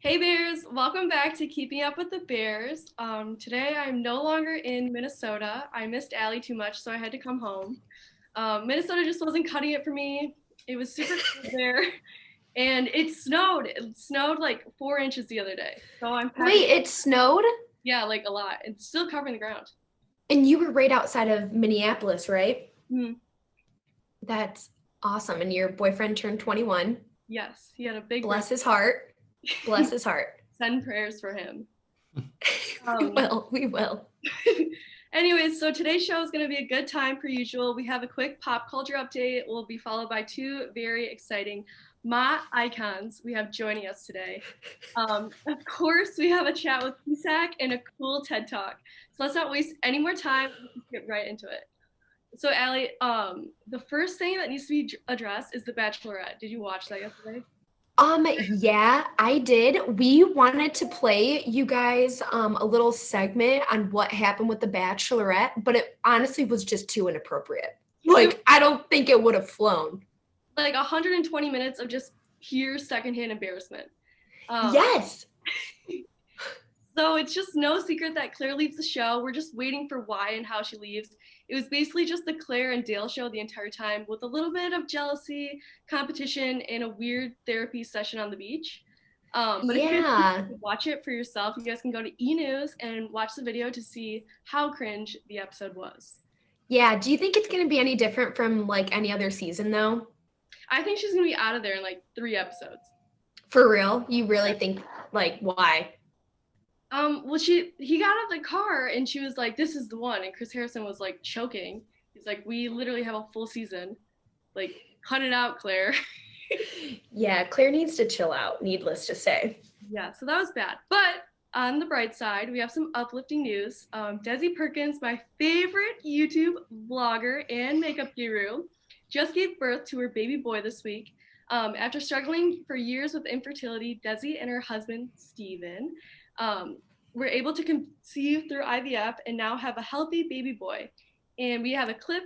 Hey Bears, welcome back to Keeping Up with the Bears. Today I'm no longer in Minnesota. I missed Allie too much, so I had to come home. Minnesota just wasn't cutting it for me. It was super cold there, and it snowed. It snowed like 4 inches the other day. So I'm packing. Wait, it snowed? Yeah, like a lot. It's still covering the ground. And you were right outside of Minneapolis, right? Hmm. That's awesome. And your boyfriend turned 21. Yes, he had a big. Bless his heart. Bless his heart. Send prayers for him. We will. Anyways, so today's show is going to be a good time per usual. We have a quick pop culture update. We'll be followed by two very exciting Ma icons we have joining us today. Of course, we have a chat with PSAC and a cool TED Talk. So let's not waste any more time. Let's get right into it. So Allie, the first thing that needs to be addressed is The Bachelorette. Did you watch that yesterday? Yeah, I did. We wanted to play you guys a little segment on what happened with The Bachelorette, but it honestly was just too inappropriate. Like, I don't think it would have flown. Like 120 minutes of just pure secondhand embarrassment. Yes. So it's just no secret that Claire leaves the show. We're just waiting for why and how she leaves. It was basically just the Claire and Dale show the entire time with a little bit of jealousy, competition, and a weird therapy session on the beach. But if you guys watch it for yourself, you guys can go to E! News and watch the video to see how cringe the episode was. Yeah, do you think it's going to be any different from like any other season though? I think she's going to be out of there in like 3 episodes. For real? You really think, like, why? Well, he got out of the car and she was like, "This is the one," and Chris Harrison was like choking. He's like, "We literally have a full season. Like, cut it out, Claire." Yeah, Claire needs to chill out, needless to say. Yeah, so that was bad. But on the bright side, we have some uplifting news. Desi Perkins, my favorite YouTube vlogger and makeup guru, just gave birth to her baby boy this week. After struggling for years with infertility, Desi and her husband, Steven, were able to conceive through IVF and now have a healthy baby boy. And we have a clip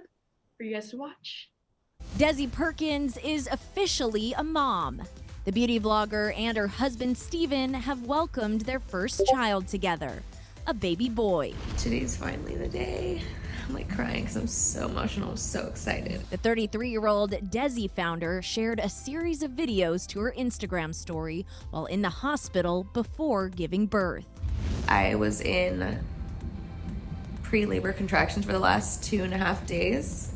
for you guys to watch. Desi Perkins is officially a mom. The beauty vlogger and her husband, Steven, have welcomed their first child together, a baby boy. Today's finally the day. I'm like crying because I'm so emotional. I'm so excited. The 33-year-old Desi founder shared a series of videos to her Instagram story while in the hospital before giving birth. I was in pre-labor contractions for the last 2.5 days.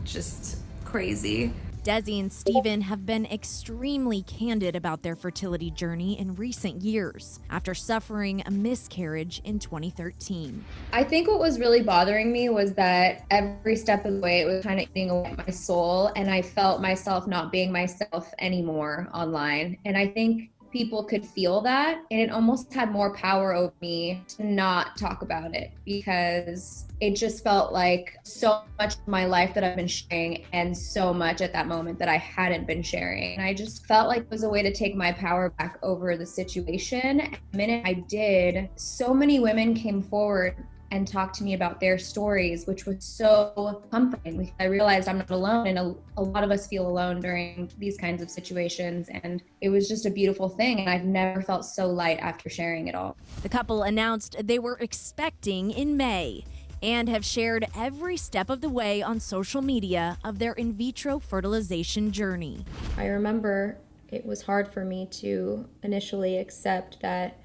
Just crazy. Desi and Steven have been extremely candid about their fertility journey in recent years after suffering a miscarriage in 2013. I think what was really bothering me was that every step of the way it was kind of eating away at my soul, and I felt myself not being myself anymore online. And I think people could feel that, and it almost had more power over me to not talk about it because it just felt like so much of my life that I've been sharing and so much at that moment that I hadn't been sharing. And I just felt like it was a way to take my power back over the situation. And the minute I did, so many women came forward and talked to me about their stories, which was so comforting. I realized I'm not alone, and a lot of us feel alone during these kinds of situations, and it was just a beautiful thing, and I've never felt so light after sharing it all. The couple announced they were expecting in May and have shared every step of the way on social media of their in vitro fertilization journey. I remember it was hard for me to initially accept that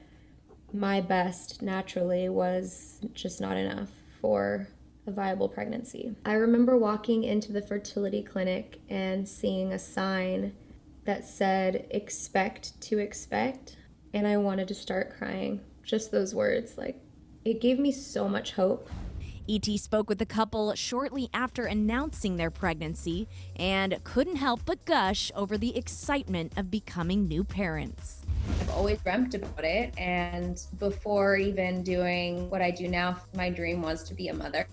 my best naturally was just not enough for a viable pregnancy. I remember walking into the fertility clinic and seeing a sign that said, "Expect to expect," and I wanted to start crying. Just those words, like, it gave me so much hope. ET spoke with the couple shortly after announcing their pregnancy and couldn't help but gush over the excitement of becoming new parents. I've always dreamt about it, and before even doing what I do now, my dream was to be a mother.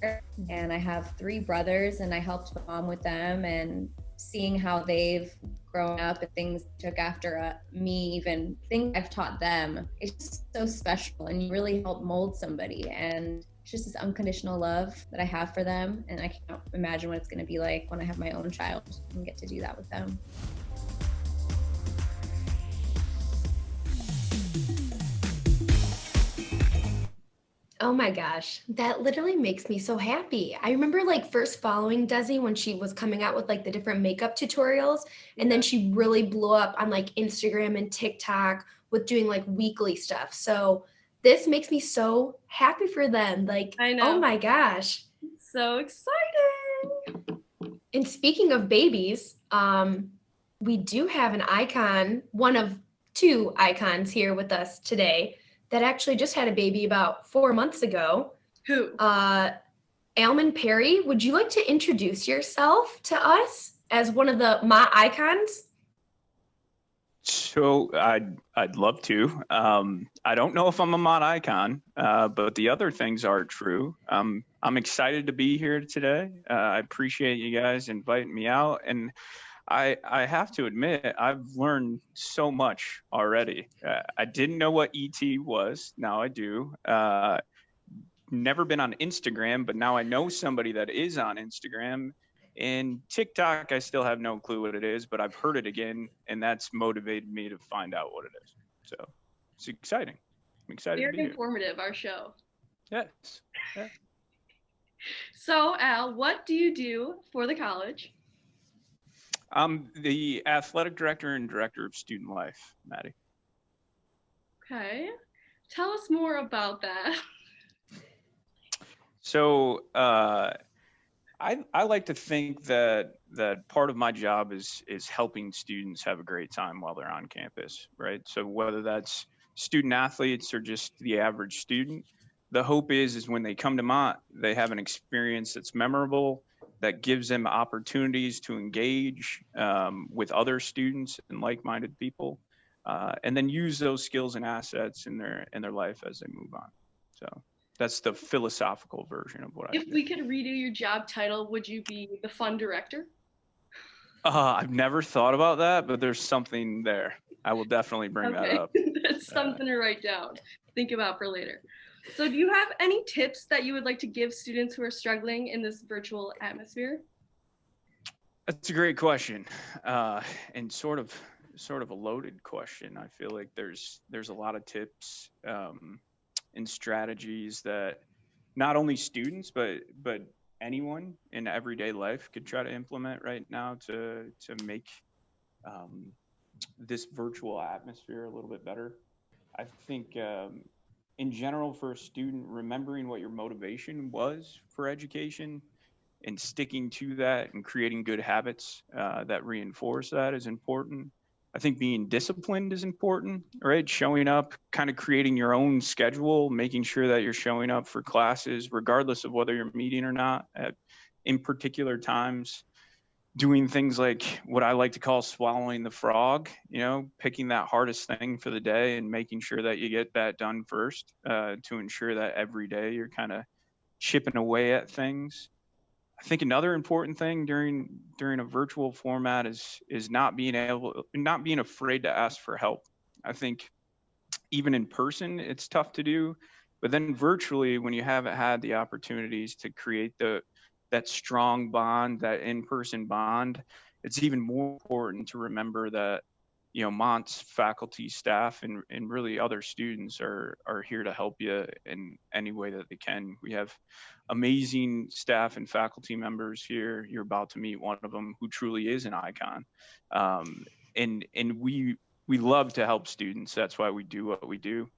And I have 3 brothers, and I helped my mom with them, and seeing how they've grown up and things took after me, even things I've taught them, it's just so special, and you really help mold somebody. And it's just this unconditional love that I have for them, and I can't imagine what it's going to be like when I have my own child and get to do that with them. Oh my gosh, that literally makes me so happy. I remember like first following Desi when she was coming out with like the different makeup tutorials, and then she really blew up on like Instagram and TikTok with doing like weekly stuff. So this makes me so happy for them. Like, I oh know. my gosh. So exciting. And speaking of babies, we do have an icon, one of two icons here with us today that actually just had a baby about 4 months ago. Who? Almond Perry, would you like to introduce yourself to us as one of the Ma icons? So I'd love to. I don't know if I'm a mod icon, but the other things are true. I'm excited to be here today. I appreciate you guys inviting me out, and I have to admit I've learned so much already. I didn't know what ET was. Now I do. Never been on Instagram, but now I know somebody that is on Instagram. And TikTok, I still have no clue what it is, but I've heard it again, and that's motivated me to find out what it is. So it's exciting. I'm excited to be Very here. informative, our show. Yes. Yeah. So, Al, what do you do for the college? I'm the athletic director and director of student life, Madi. Okay. Tell us more about that. So I like to think that part of my job is helping students have a great time while they're on campus, right? So whether that's student athletes or just the average student, the hope is when they come to Mott, they have an experience that's memorable, that gives them opportunities to engage with other students and like-minded people, and then use those skills and assets in their life as they move on. So that's the philosophical version of what I do. If we could redo your job title, would you be the fun director? I've never thought about that, but there's something there. I will definitely bring that up. That's something to write down. Think about for later. So do you have any tips that you would like to give students who are struggling in this virtual atmosphere? That's a great question, and sort of a loaded question. I feel like there's a lot of tips and strategies that not only students but anyone in everyday life could try to implement right now to make this virtual atmosphere a little bit better. I think in general, for a student, remembering what your motivation was for education and sticking to that and creating good habits that reinforce that is important. I think being disciplined is important, right? Showing up, kind of creating your own schedule, making sure that you're showing up for classes, regardless of whether you're meeting or not, in particular times. Doing things like what I like to call swallowing the frog, picking that hardest thing for the day and making sure that you get that done first, to ensure that every day you're kind of chipping away at things. I think another important thing during a virtual format is not being afraid to ask for help. I think even in person it's tough to do, but then virtually, when you haven't had the opportunities to create that strong bond, that in-person bond, it's even more important to remember that Mont's faculty, staff, and really other students are here to help you in any way that they can. We have amazing staff and faculty members here. You're about to meet one of them who truly is an icon, and we love to help students. That's why we do what we do.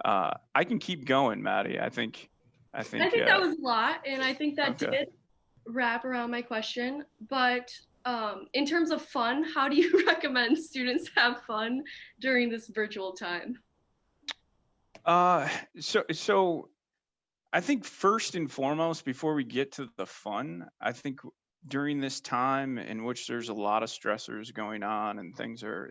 I can keep going, Madi. I think that was a lot, and I think that did wrap around my question. But in terms of fun, how do you recommend students have fun during this virtual time? So I think first and foremost, before we get to the fun, I think during this time in which there's a lot of stressors going on and things are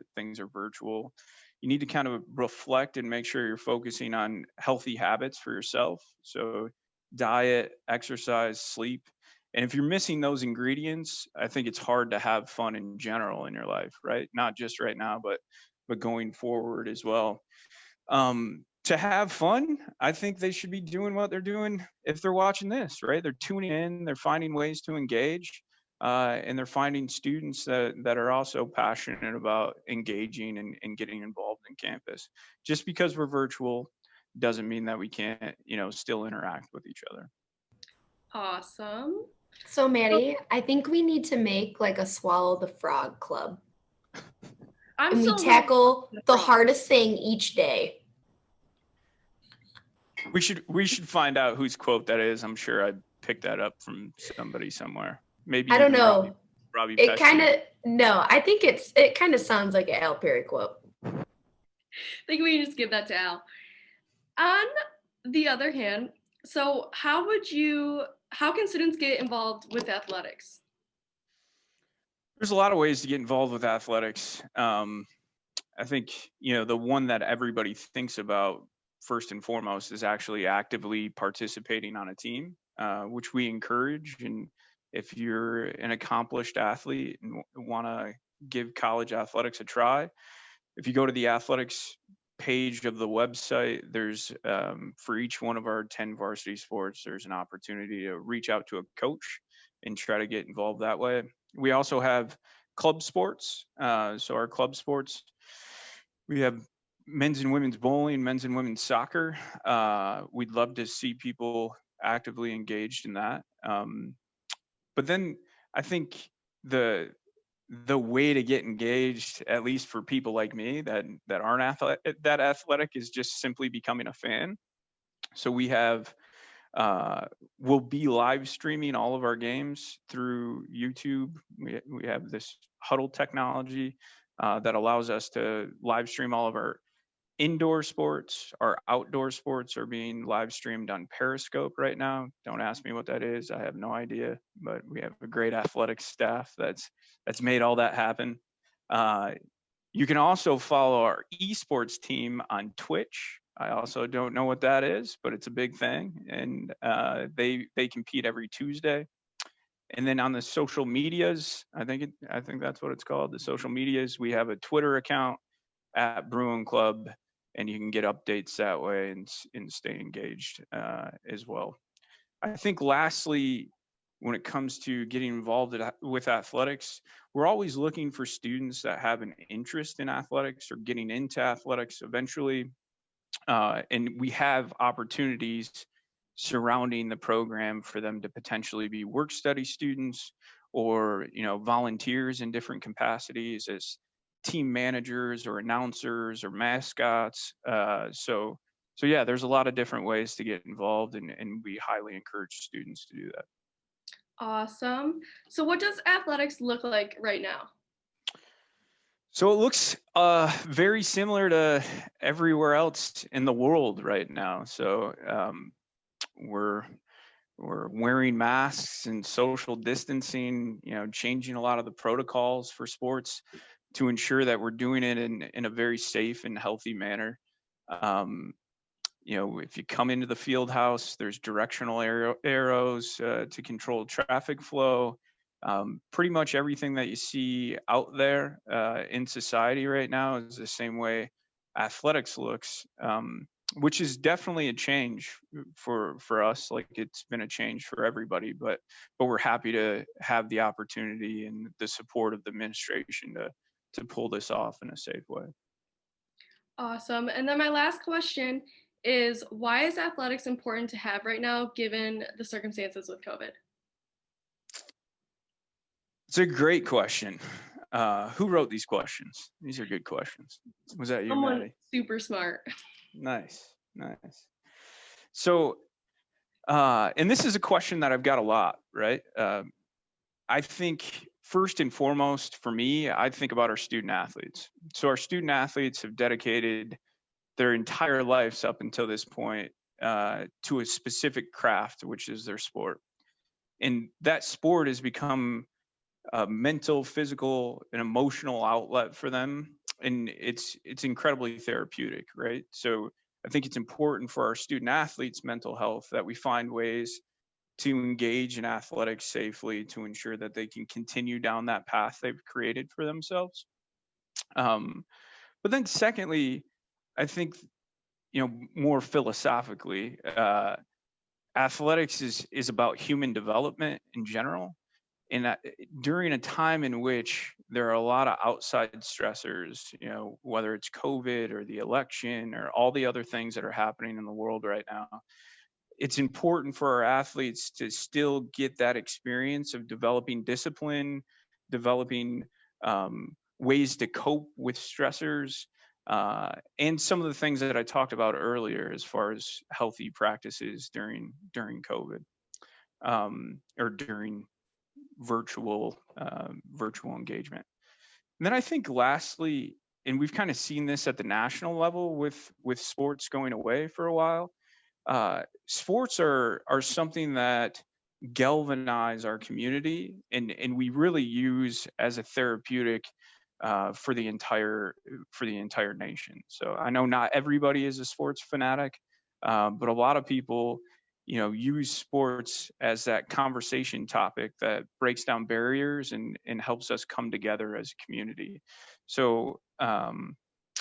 virtual, you need to kind of reflect and make sure you're focusing on healthy habits for yourself. So diet, exercise, sleep. And if you're missing those ingredients, I think it's hard to have fun in general in your life, right? Not just right now, but going forward as well. To have fun, I think they should be doing what they're doing if they're watching this, right? They're tuning in, they're finding ways to engage, and they're finding students that are also passionate about engaging and getting involved in campus. Just because we're virtual doesn't mean that we can't, still interact with each other. Awesome. So Maddie, I think we need to make like a Swallow the Frog club. And we tackle the hardest thing each day. We should find out whose quote that is. I'm sure I picked that up from somebody somewhere. Maybe I don't know. Robbie It Piescke. kind of I think it kind of sounds like an Al Perry quote. I think we can just give that to Al. On the other hand, so how can students get involved with athletics? There's a lot of ways to get involved with athletics. I think, the one that everybody thinks about first and foremost is actually actively participating on a team, which we encourage. And if you're an accomplished athlete and want to give college athletics a try, if you go to the athletics page of the website, there's for each one of our 10 varsity sports, there's an opportunity to reach out to a coach and try to get involved that way. We also have club sports. So our club sports, we have men's and women's bowling, men's and women's soccer. We'd love to see people actively engaged in that. But then I think the way to get engaged, at least for people like me that aren't that athletic, is just simply becoming a fan. So we have we'll be live streaming all of our games through YouTube. We have this huddle technology that allows us to live stream all of our indoor sports. Our outdoor sports are being live streamed on Periscope right now. Don't ask me what that is. I have no idea, but we have a great athletics staff that's made all that happen. You can also follow our esports team on Twitch. I also don't know what that is, but it's a big thing, and they compete every Tuesday. And then on the social medias, I think that's what it's called. The social medias, we have a Twitter account at Bruin Club, and you can get updates that way and stay engaged as well. I think lastly, when it comes to getting involved with athletics, we're always looking for students that have an interest in athletics or getting into athletics eventually. And we have opportunities surrounding the program for them to potentially be work study students or, volunteers in different capacities as team managers or announcers or mascots. So yeah, there's a lot of different ways to get involved, and we highly encourage students to do that. Awesome. So what does athletics look like right now? So it looks very similar to everywhere else in the world right now. So we're wearing masks and social distancing, changing a lot of the protocols for sports to ensure that we're doing it in a very safe and healthy manner. If you come into the field house, there's directional arrows to control traffic flow. Pretty much everything that you see out there in society right now is the same way athletics looks, which is definitely a change for us. Like, it's been a change for everybody, but we're happy to have the opportunity and the support of the administration to pull this off in a safe way. Awesome. And then my last question is, why is athletics important to have right now, given the circumstances with COVID? It's a great question. Who wrote these questions? These are good questions. Was that you, Someone Maddie? super smart. Nice. So, and this is a question that I've got a lot, right? I think first and foremost for me, I think about our student athletes. So our student athletes have dedicated their entire lives up until this point to a specific craft, which is their sport. And that sport has become a mental, physical, and emotional outlet for them. And it's incredibly therapeutic, right? So I think it's important for our student athletes' mental health that we find ways to engage in athletics safely to ensure that they can continue down that path they've created for themselves. But then secondly, I think, more philosophically, athletics is about human development in general. And during a time in which there are a lot of outside stressors, you know, whether it's COVID or the election or all the other things that are happening in the world right now, it's important for our athletes to still get that experience of developing discipline, developing ways to cope with stressors, and some of the things that I talked about earlier as far as healthy practices during COVID, or during virtual engagement. And then I think lastly, and we've kind of seen this at the national level with sports going away for a while. Sports are something that galvanize our community, and we really use as a therapeutic for the entire nation. So I know not everybody is a sports fanatic, but a lot of people, you know, use sports as that conversation topic that breaks down barriers and helps us come together as a community. So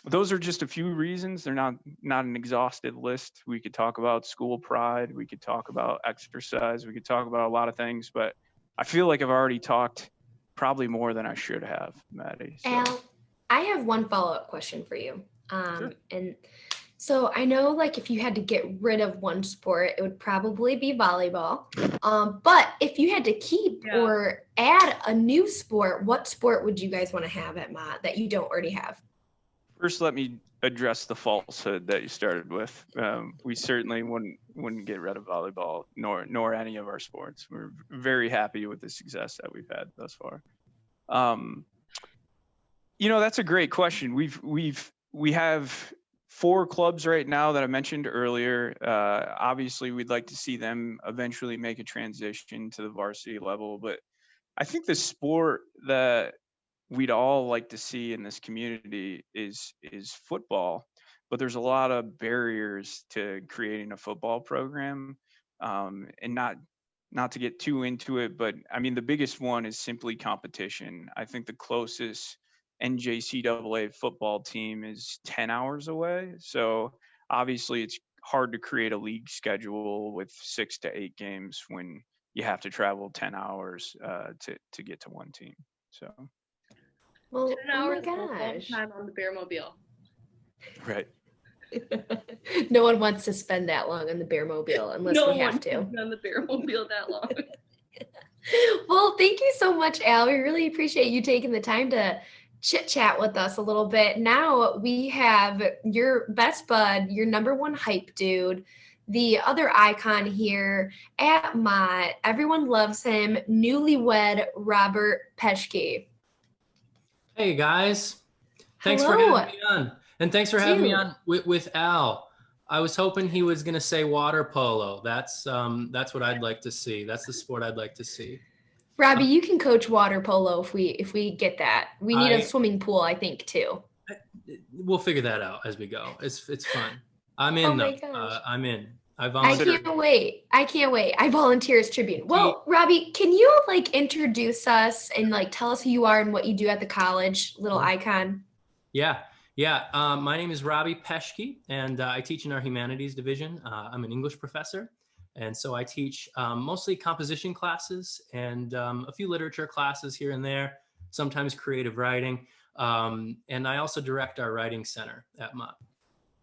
those are just a few reasons. They're not an exhaustive list. We could talk about school pride, we could talk about exercise, we could talk about a lot of things, but I feel like I've already talked probably more than I should have, Maddie. So. Al, I have one follow-up question for you. Sure. And so I know, like, if you had to get rid of one sport, it would probably be volleyball. But if you had to keep or add a new sport, what sport would you guys want to have at Mott that you don't already have? First, let me address the falsehood that you started with. We certainly wouldn't get rid of volleyball, nor any of our sports. We're very happy with the success that we've had thus far. You know, that's a great question. We have 4 clubs right now that I mentioned earlier. Obviously, we'd like to see them eventually make a transition to the varsity level, but I think the sport that we'd all like to see in this community is football, but there's a lot of barriers to creating a football program, and not to get too into it, but I mean the biggest one is simply competition. I think the closest NJCAA football team is 10 hours away, so obviously it's hard to create a league schedule with 6 to 8 games when you have to travel 10 hours to get to one team. So. Well, 10 hours oh my gosh. time on the Bearmobile. Right. No one wants to spend that long on the Bearmobile unless we have to. No one on the Bearmobile that long. Well, thank you so much, Al. We really appreciate you taking the time to chit chat with us a little bit. Now we have your best bud, your #1 hype dude, the other icon here at Mott. Everyone loves him, newlywed Robert Piescke. Hey guys, thanks Hello. for having me on. And thanks for having me on with Al. I was hoping he was going to say water polo. That's what I'd like to see. That's the sport I'd like to see. Robbie, you can coach water polo if we get that. We need a swimming pool, I think, too. We'll figure that out as we go. It's fun. I'm in. Oh my gosh. I'm in. I can't wait. I volunteer as tribune. Well, Robbie, can you like introduce us and like tell us who you are and what you do at the college, little icon? Yeah. My name is Robert Piescke, and I teach in our humanities division. I'm an English professor, and so I teach mostly composition classes and a few literature classes here and there, sometimes creative writing, and I also direct our writing center at Mott.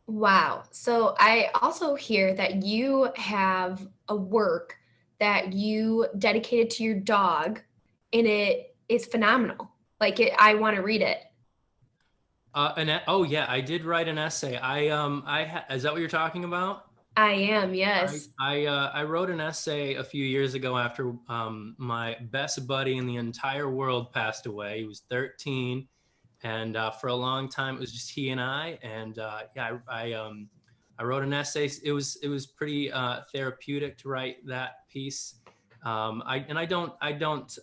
Wow. So I also hear that you have a work that you dedicated to your dog, and it is phenomenal. I want to read it. Oh yeah, I did write an essay. Is that what you're talking about? I am, yes. I wrote an essay a few years ago after my best buddy in the entire world passed away. He was 13. And for a long time, it was just he and I. And I wrote an essay. It was pretty therapeutic to write that piece. I don't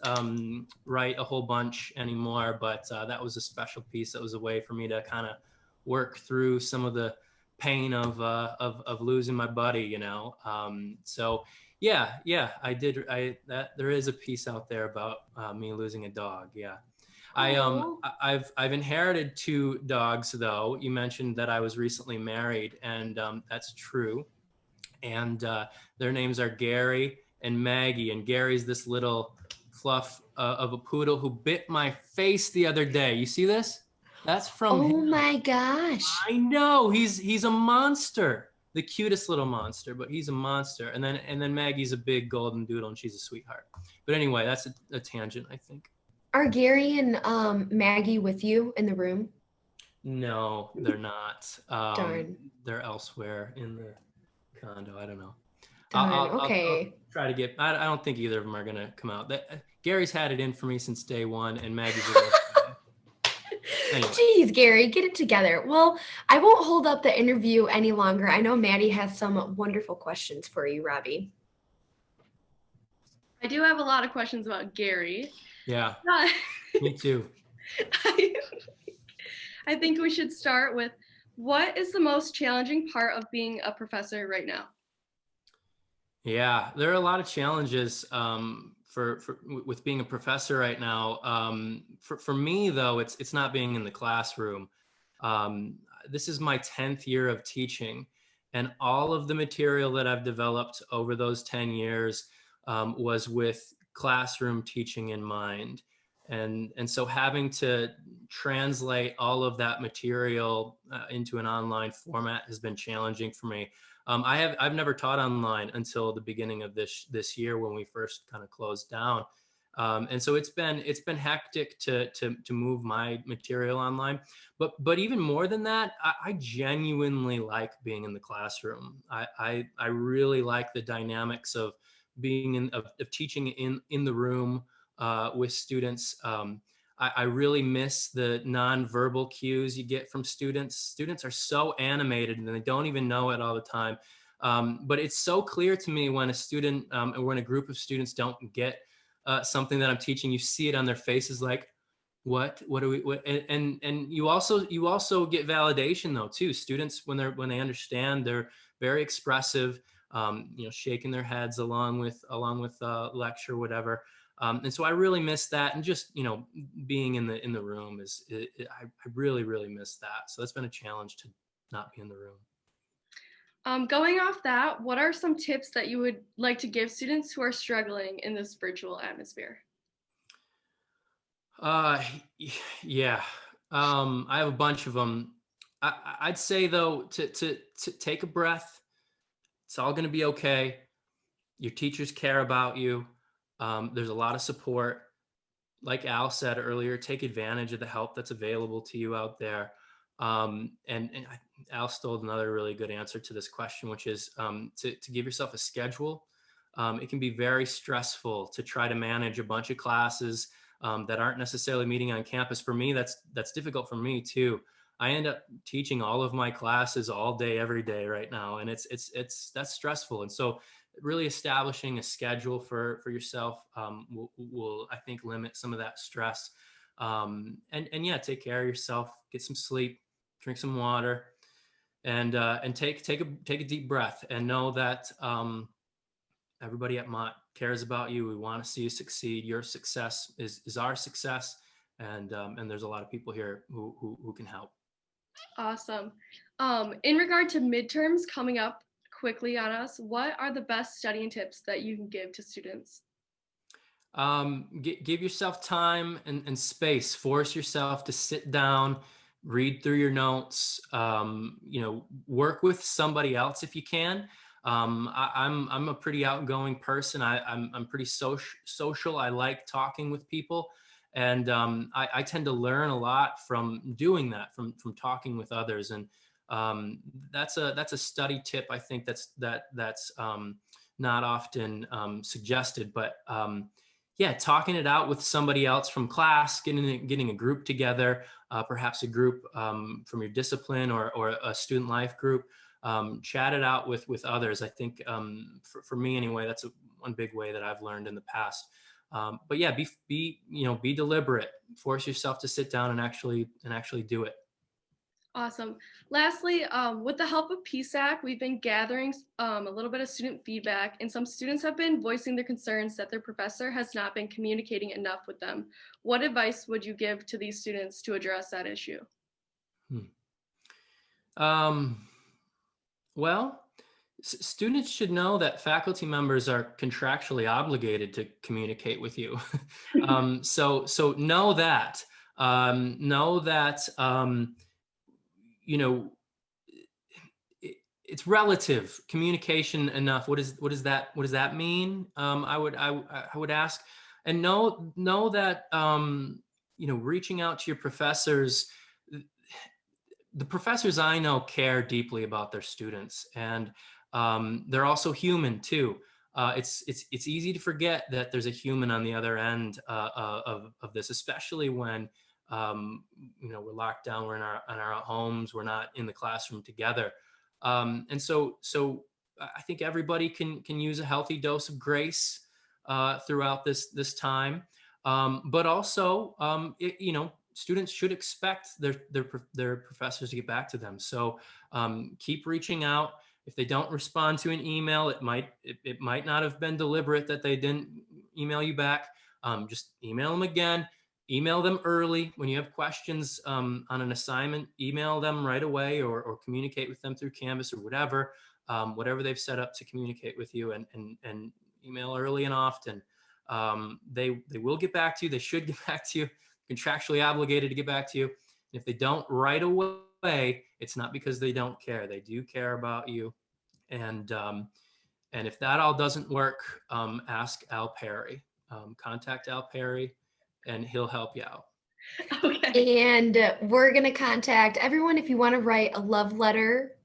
write a whole bunch anymore, but that was a special piece. That was a way for me to kind of work through some of the pain of losing my buddy, you know. So yeah, I did. There is a piece out there about me losing a dog. Yeah. I've inherited 2 dogs though. You mentioned that I was recently married, and that's true. And their names are Gary and Maggie, and Gary's this little fluff of a poodle who bit my face the other day. You see this? That's from Oh him. my gosh. I know, he's a monster, the cutest little monster, but he's a monster. And then Maggie's a big golden doodle, and she's a sweetheart. But anyway, that's a tangent, I think. Are Gary and Maggie with you in the room? No, they're not. Darn. They're elsewhere in the condo. I don't know. Darn. I'll Okay. try to get. I don't think either of them are gonna come out. Gary's had it in for me since day one, and Maggie's a little anyway. Jeez, Gary, get it together. Well, I won't hold up the interview any longer. I know Maddie has some wonderful questions for you, Robbie. I do have a lot of questions about Gary. Yeah, me too. I think we should start with, what is the most challenging part of being a professor right now? Yeah, there are a lot of challenges with being a professor right now. For me, though, it's not being in the classroom. This is my 10th year of teaching, and all of the material that I've developed over those 10 years was with classroom teaching in mind. And so having to translate all of that material into an online format has been challenging for me. I've never taught online until the beginning of this year when we first kind of closed down, and so it's been hectic to move my material online. But even more than that, I genuinely like being in the classroom. I really like the dynamics of being of teaching in the room with students. I really miss the nonverbal cues you get from students. Students are so animated and they don't even know it all the time. But it's so clear to me when a student or when a group of students don't get something that I'm teaching. You see it on their faces, like, what do we, what? And you also get validation though too. Students, when they understand, they're very expressive, shaking their heads along with lecture, whatever. And so I really miss that, and just being in the room I really miss that. So that's been a challenge to not be in the room. Going off that, what are some tips that you would like to give students who are struggling in this virtual atmosphere? Yeah, I have a bunch of them. I'd say though to take a breath. It's all going to be okay. Your teachers care about you. There's a lot of support. Like Al said earlier, take advantage of the help that's available to you out there. Al stole another really good answer to this question, which is to give yourself a schedule. It can be very stressful to try to manage a bunch of classes that aren't necessarily meeting on campus. For me, that's difficult for me too. I end up teaching all of my classes all day, every day right now, and that's stressful. And so really establishing a schedule for yourself will I think limit some of that stress. And yeah, take care of yourself, get some sleep, drink some water, and take a deep breath, and know that everybody at Mott cares about you. We want to see you succeed. Your success is our success, and there's a lot of people here who can help. Awesome. In regard to midterms coming up quickly on us, what are the best studying tips that you can give to students? Give yourself time and space. Force yourself to sit down, read through your notes, work with somebody else if you can. I'm a pretty outgoing person. I'm pretty social. I like talking with people. And I tend to learn a lot from doing that, from talking with others. And that's a study tip. I think that's not often suggested, but yeah, talking it out with somebody else from class, getting a group together, perhaps a group from your discipline or a student life group, chat it out with others. I think for me anyway, that's one big way that I've learned in the past. But yeah, be deliberate. Force yourself to sit down and actually do it. Awesome. Lastly, with the help of PSAC, we've been gathering a little bit of student feedback, and some students have been voicing their concerns that their professor has not been communicating enough with them. What advice would you give to these students to address that issue? Well, Students should know that faculty members are contractually obligated to communicate with you. So know that. Know that, you know, it's relative communication enough. What does that mean? I would ask, and know that, reaching out to your professors. The professors I know care deeply about their students, and they're also human too. It's easy to forget that there's a human on the other end of this, especially when we're locked down, we're in our homes, we're not in the classroom together, and so I think everybody can use a healthy dose of grace throughout this time, but also students should expect their professors to get back to them. So keep reaching out. If they don't respond to an email, it might not have been deliberate that they didn't email you back. Just email them again. Email them early. When you have questions on an assignment, email them right away, or communicate with them through Canvas or whatever they've set up to communicate with you, and email early and often. They will get back to you. They should get back to you. Contractually obligated to get back to you. And if they don't right away, it's not because they don't care. They do care about you. And if that all doesn't work, ask Al Perry. Contact Al Perry, and he'll help you out. Okay. And we're gonna contact everyone. If you want to write a love letter,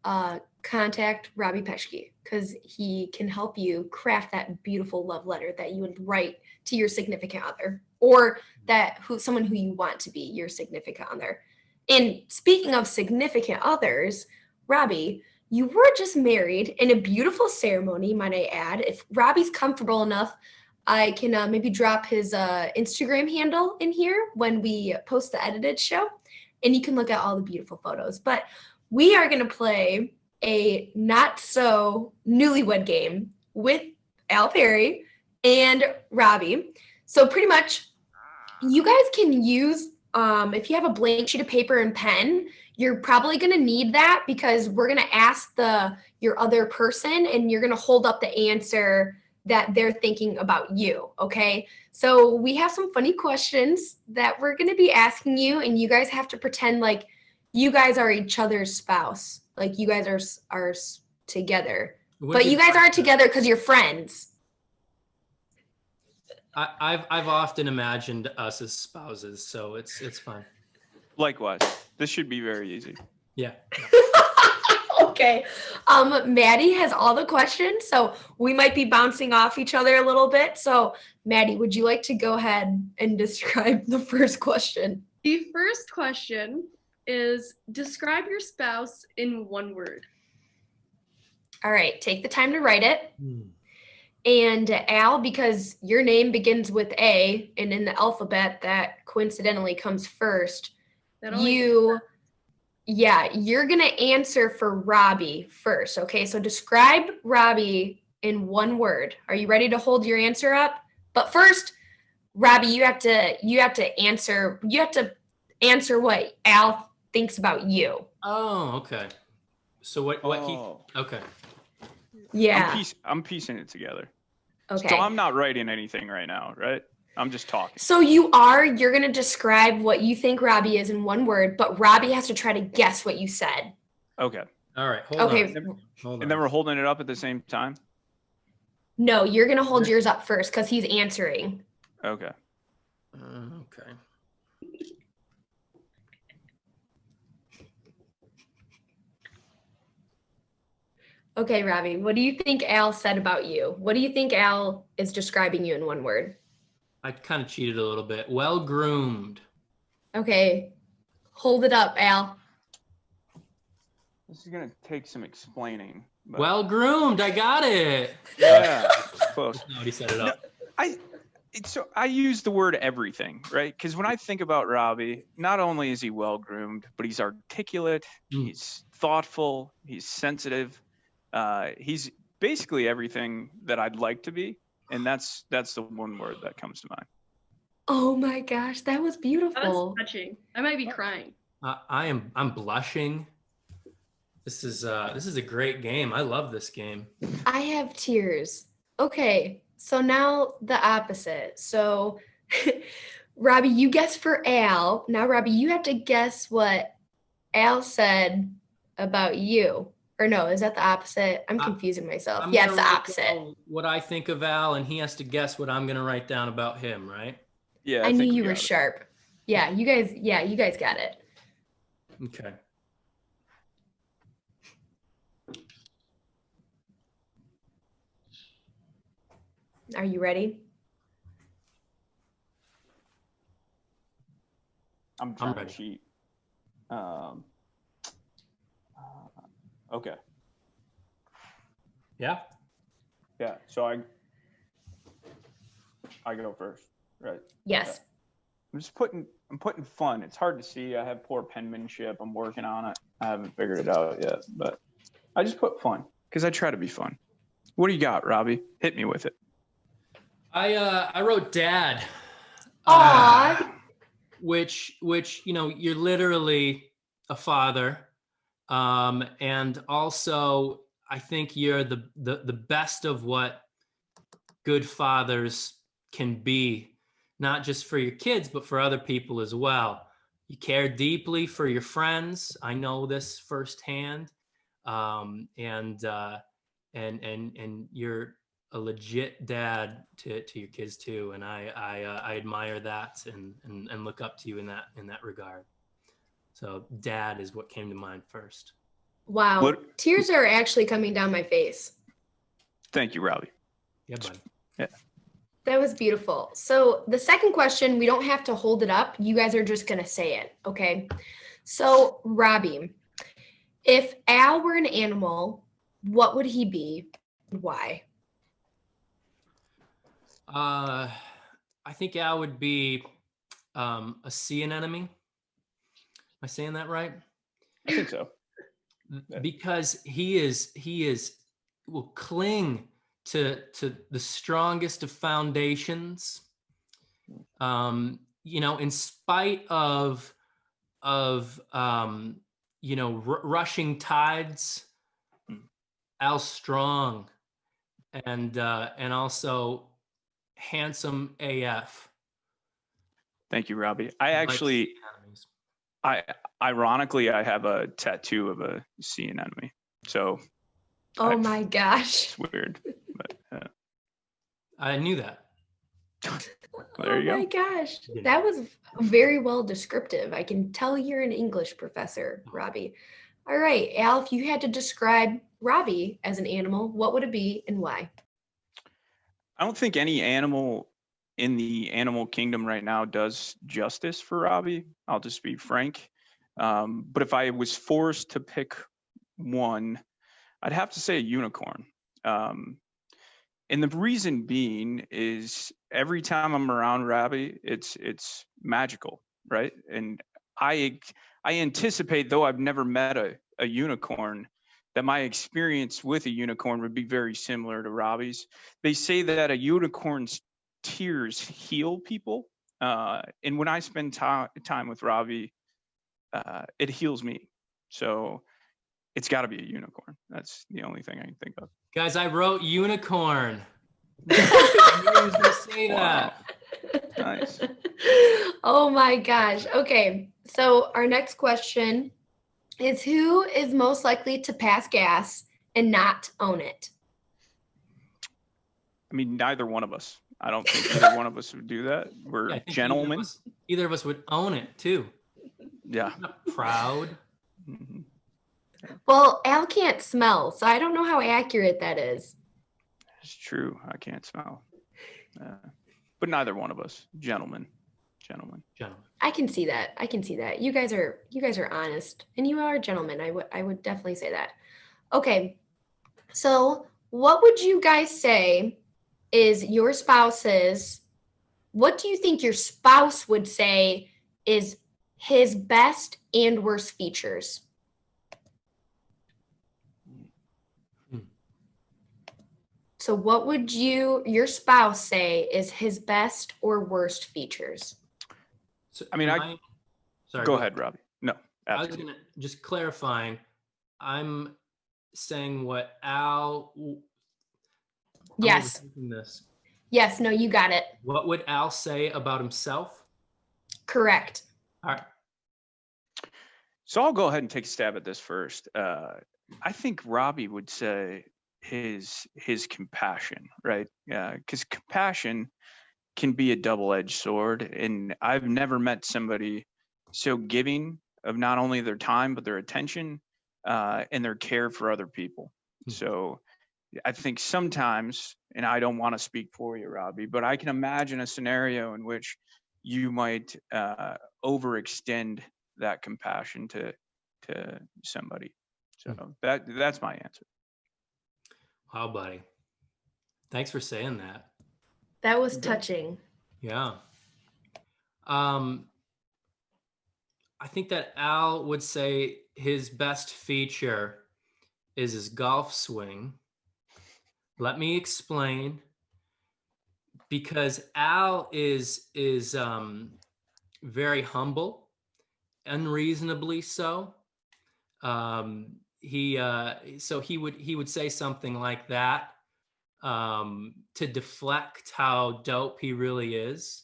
contact Robbie Piescke, because he can help you craft that beautiful love letter that you would write to your significant other, or someone who you want to be your significant other. And speaking of significant others, Robbie, you were just married in a beautiful ceremony, might I add. If Robbie's comfortable enough, I can maybe drop his Instagram handle in here when we post the edited show, and you can look at all the beautiful photos. But we are going to play a not so newlywed game with Al Perry and Robbie. So pretty much you guys can use, if you have a blank sheet of paper and pen, you're probably going to need that, because we're going to ask your other person, and you're going to hold up the answer that they're thinking about you. Okay. So we have some funny questions that we're going to be asking you, and you guys have to pretend like you guys are each other's spouse. Like you guys are together, but you guys aren't together because you're friends. I've often imagined us as spouses, so it's fun. Likewise, this should be very easy. Yeah. Okay. Maddie has all the questions, so we might be bouncing off each other a little bit. So Maddie, would you like to go ahead and describe the first question? The first question is, describe your spouse in one word. All right, take the time to write it. And Al, because your name begins with A, and in the alphabet that coincidentally comes first, you're gonna answer for Robbie first. Okay, so describe Robbie in one word. Are you ready to hold your answer up? But first, Robbie, you have to answer what Al thinks about you. Oh, okay. So okay. Yeah. I'm piecing it together. Okay. So I'm not writing anything right now, right? I'm just talking. So you're going to describe what you think Robbie is in one word, but Robbie has to try to guess what you said. Okay. All right. Hold on. And then we're holding it up at the same time? No, you're going to hold yours up first because he's answering. Okay. Okay. Okay, Robbie, what do you think Al said about you? What do you think Al is describing you in one word? I kind of cheated a little bit. Well-groomed. Okay. Hold it up, Al. This is going to take some explaining. But... Well-groomed. I got it. Yeah. Close. Nobody set it up. So I use the word everything, right? Because when I think about Robbie, not only is he well-groomed, but he's articulate, he's thoughtful, he's sensitive. He's basically everything that I'd like to be. And that's the one word that comes to mind. Oh my gosh, that was beautiful. That was touching. I might be crying. I'm blushing. This is a great game. I love this game. I have tears. Okay, so now the opposite. So, Robbie, you guessed for Al. Now, Robbie, you have to guess what Al said about you. Or no, is that the opposite? I'm confusing myself. Yeah, it's the opposite. What I think of Al, and he has to guess what I'm gonna write down about him, right? Yeah, I knew you were sharp. Yeah, you guys got it. Okay. Are you ready? I'm trying to cheat. Okay. Yeah. Yeah. So I go first, right? Yes. I'm putting fun. It's hard to see. I have poor penmanship. I'm working on it. I haven't figured it out yet, but I just put fun because I try to be fun. What do you got, Robbie? Hit me with it. I wrote dad. Which you're literally a father, and also I think you're the best of what good fathers can be, not just for your kids but for other people as well. You care deeply for your friends. I know this firsthand, and you're a legit dad to your kids too, and I admire that and look up to you in that regard. So dad is what came to mind first. Wow, tears are actually coming down my face. Thank you, Robbie. Yeah, buddy. Yeah. That was beautiful. So the second question, we don't have to hold it up. You guys are just gonna say it, okay? So Robbie, if Al were an animal, what would he be and why? I think Al would be a sea anemone. Am I saying that right? I think so. Because he will cling to the strongest of foundations. In spite of rushing tides, Al's strong and also handsome AF. Thank you, Robbie. Ironically, I have a tattoo of a sea anemone. So. Oh my gosh. It's weird, but I knew that. There you go. Oh my gosh, that was very well descriptive. I can tell you're an English professor, Robbie. All right, Al, if you had to describe Robbie as an animal, what would it be and why? I don't think any animal in the animal kingdom right now does justice for Robbie. I'll just be frank. But if I was forced to pick one, I'd have to say a unicorn. And the reason being is every time I'm around Robbie, it's magical, right? And I anticipate, though I've never met a unicorn, that my experience with a unicorn would be very similar to Robbie's. They say that a unicorn's tears heal people. And when I spend time with Robbie, it heals me. So it's got to be a unicorn. That's the only thing I can think of. Guys, I wrote unicorn. I was going to say that. Nice. Oh my gosh. Okay, so our next question is, who is most likely to pass gas and not own it? I mean, neither one of us. I don't think either one of us would do that. We're gentlemen. Either of us would own it too. Yeah. I'm not proud. Mm-hmm. Well, Al can't smell, so I don't know how accurate that is. It's true. I can't smell. But neither one of us. Gentlemen. I can see that. You guys are honest, and you are gentlemen. I would definitely say that. Okay. So, what would you guys say is your spouse's, what do you think your spouse would say is his best and worst features? So what would your spouse say is his best or worst features? So, I mean, sorry. Go ahead, Robbie. No, absolutely. I was going to just clarifying. I'm saying what Al. I'm Yes. overthinking this. Yes, no, you got it. What would Al say about himself? Correct. All right. So I'll go ahead and take a stab at this first. I think Robbie would say his compassion, right? Because compassion can be a double-edged sword, and I've never met somebody so giving of not only their time but their attention and their care for other people. So I think sometimes, and I don't want to speak for you, Robbie, but I can imagine a scenario in which you might overextend that compassion to somebody. So that's my answer. Wow, buddy. Thanks for saying that. That was touching. Yeah. I think that Al would say his best feature is his golf swing. Let me explain. Because Al is very humble, unreasonably so. He would say something like that to deflect how dope he really is.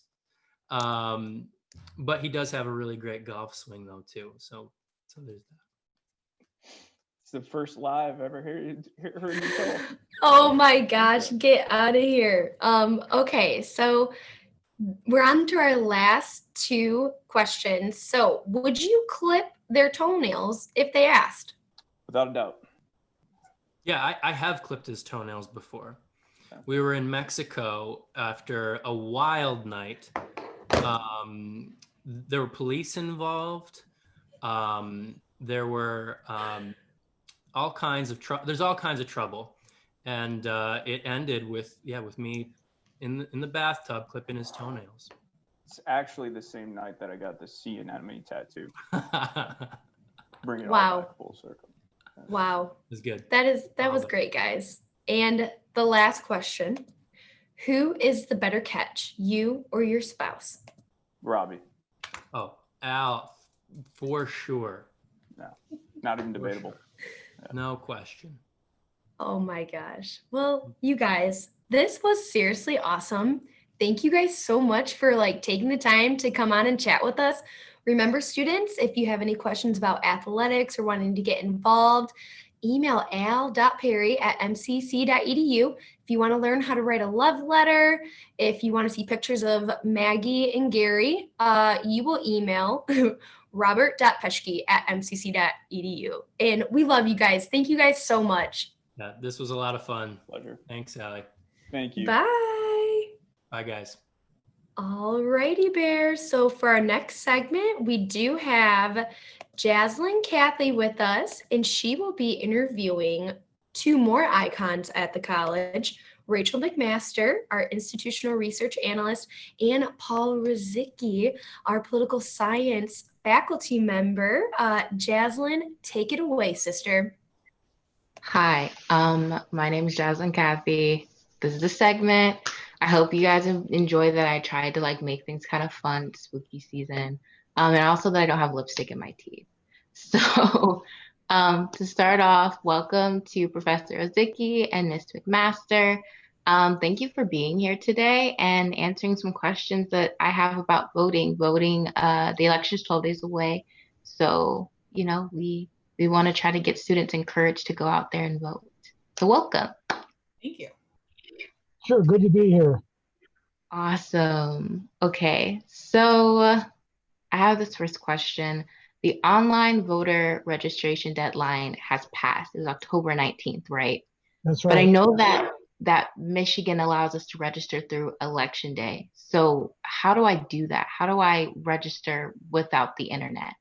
But he does have a really great golf swing though too. So there's that. It's the first lie I've ever heard you tell. Oh my gosh, get out of here. Okay, so we're on to our last two questions. So would you clip their toenails if they asked? Without a doubt. Yeah, I have clipped his toenails before. Okay. We were in Mexico after a wild night. There were police involved. There were all kinds of trouble. There's all kinds of trouble, and it ended with me in the bathtub clipping his toenails. It's actually the same night that I got the sea anemone tattoo. Bring it all back full circle. Wow. It was good. That was great, guys. And the last question: who is the better catch, you or your spouse? Robbie. Oh, Al, for sure. No, not even debatable. Sure. Yeah. No question. Oh my gosh. Well, you guys, this was seriously awesome. Thank you guys so much for taking the time to come on and chat with us. Remember, students, if you have any questions about athletics or wanting to get involved, email al.perry@mcc.edu. If you want to learn how to write a love letter, if you want to see pictures of Maggie and Gary, you will email robert.piescke@mcc.edu. And we love you guys. Thank you guys so much. Yeah, this was a lot of fun. Pleasure. Thanks, Allie. Thank you. Bye. Bye, guys. Alrighty, Bears. So for our next segment, we do have JAZLYNNE CATHEY with us, and she will be interviewing two more icons at the college, Rachel MacMaster, our Institutional Research Analyst, and Paul ROZYCKI, our Political Science faculty member. JAZLYNNE, take it away, sister. Hi, my name is JAZLYNNE CATHEY. This is the segment. I hope you guys enjoy that I tried to make things kind of fun, spooky season, and also that I don't have lipstick in my teeth. So to start off, welcome to Professor ROZYCKI and Ms. MacMaster. Thank you for being here today and answering some questions that I have about voting. The election is 12 days away, so we want to try to get students encouraged to go out there and vote. So welcome. Thank you. Sure, good to be here. Awesome. Okay, so I have this first question. The online voter registration deadline has passed. It was October 19th, right? That's right. But I know that Michigan allows us to register through Election Day. So how do I do that? How do I register without the internet?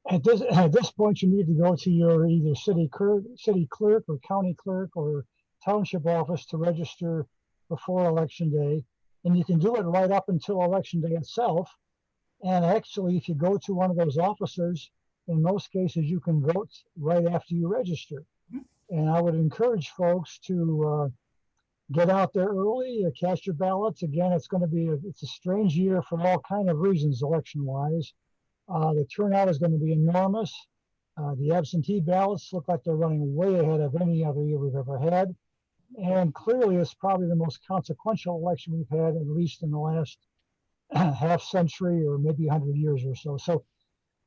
At this point, you need to go to your either city clerk or county clerk or township office to register before Election Day. And you can do it right up until Election Day itself. And actually, if you go to one of those officers, in most cases, you can vote right after you register. And I would encourage folks to get out there early, cast your ballots. Again, it's a strange year for all kind of reasons, election-wise. The turnout is going to be enormous. The absentee ballots look like they're running way ahead of any other year we've ever had. And clearly, it's probably the most consequential election we've had, at least in the last half century or maybe 100 years or so. So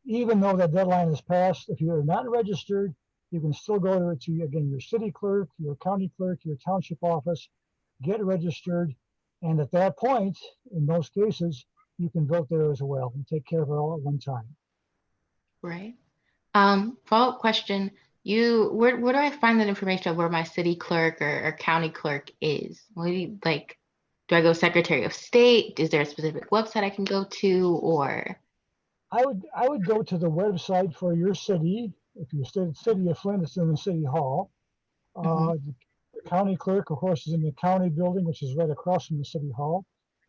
even though that deadline is passed, if you're not registered, you can still go to again, your city clerk, your county clerk, your township office, get registered. And at that point, in most cases, you can vote there as well and take care of it all at one time. Right. Follow-up question. Where do I find that information of where my city clerk or county clerk is? What do you like? Do I go Secretary of State? Is there a specific website I can go to, or? I would go to the website for your city. If you stay at the city of Flint, it's in the city hall. The county clerk, of course, is in the county building, which is right across from the city hall.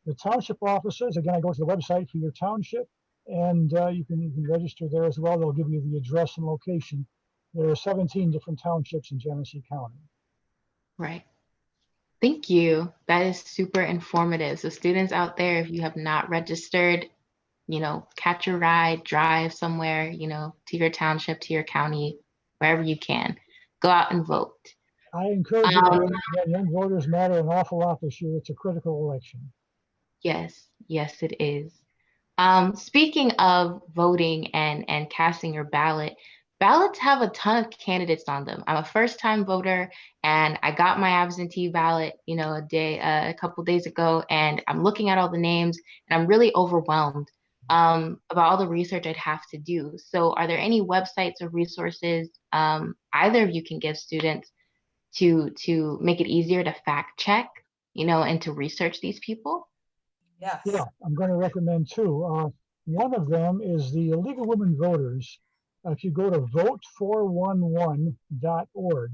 The township offices, again, I go to the website for your township, and you can register there as well. They'll give you the address and location. There are 17 different townships in Genesee County. Right. Thank you. That is super informative. So students out there, if you have not registered, catch a ride, drive somewhere, to your township, to your county, wherever you can. Go out and vote. I encourage you, young voters matter an awful lot this year. It's a critical election. Yes, it is. Speaking of voting and casting your ballot, ballots have a ton of candidates on them. I'm a first-time voter, and I got my absentee ballot, a couple days ago, and I'm looking at all the names, and I'm really overwhelmed about all the research I'd have to do. So, are there any websites or resources either of you can give students to make it easier to fact check, and to research these people? Yes. Yeah, I'm going to recommend two. One of them is the League of Women Voters. If you go to vote411.org,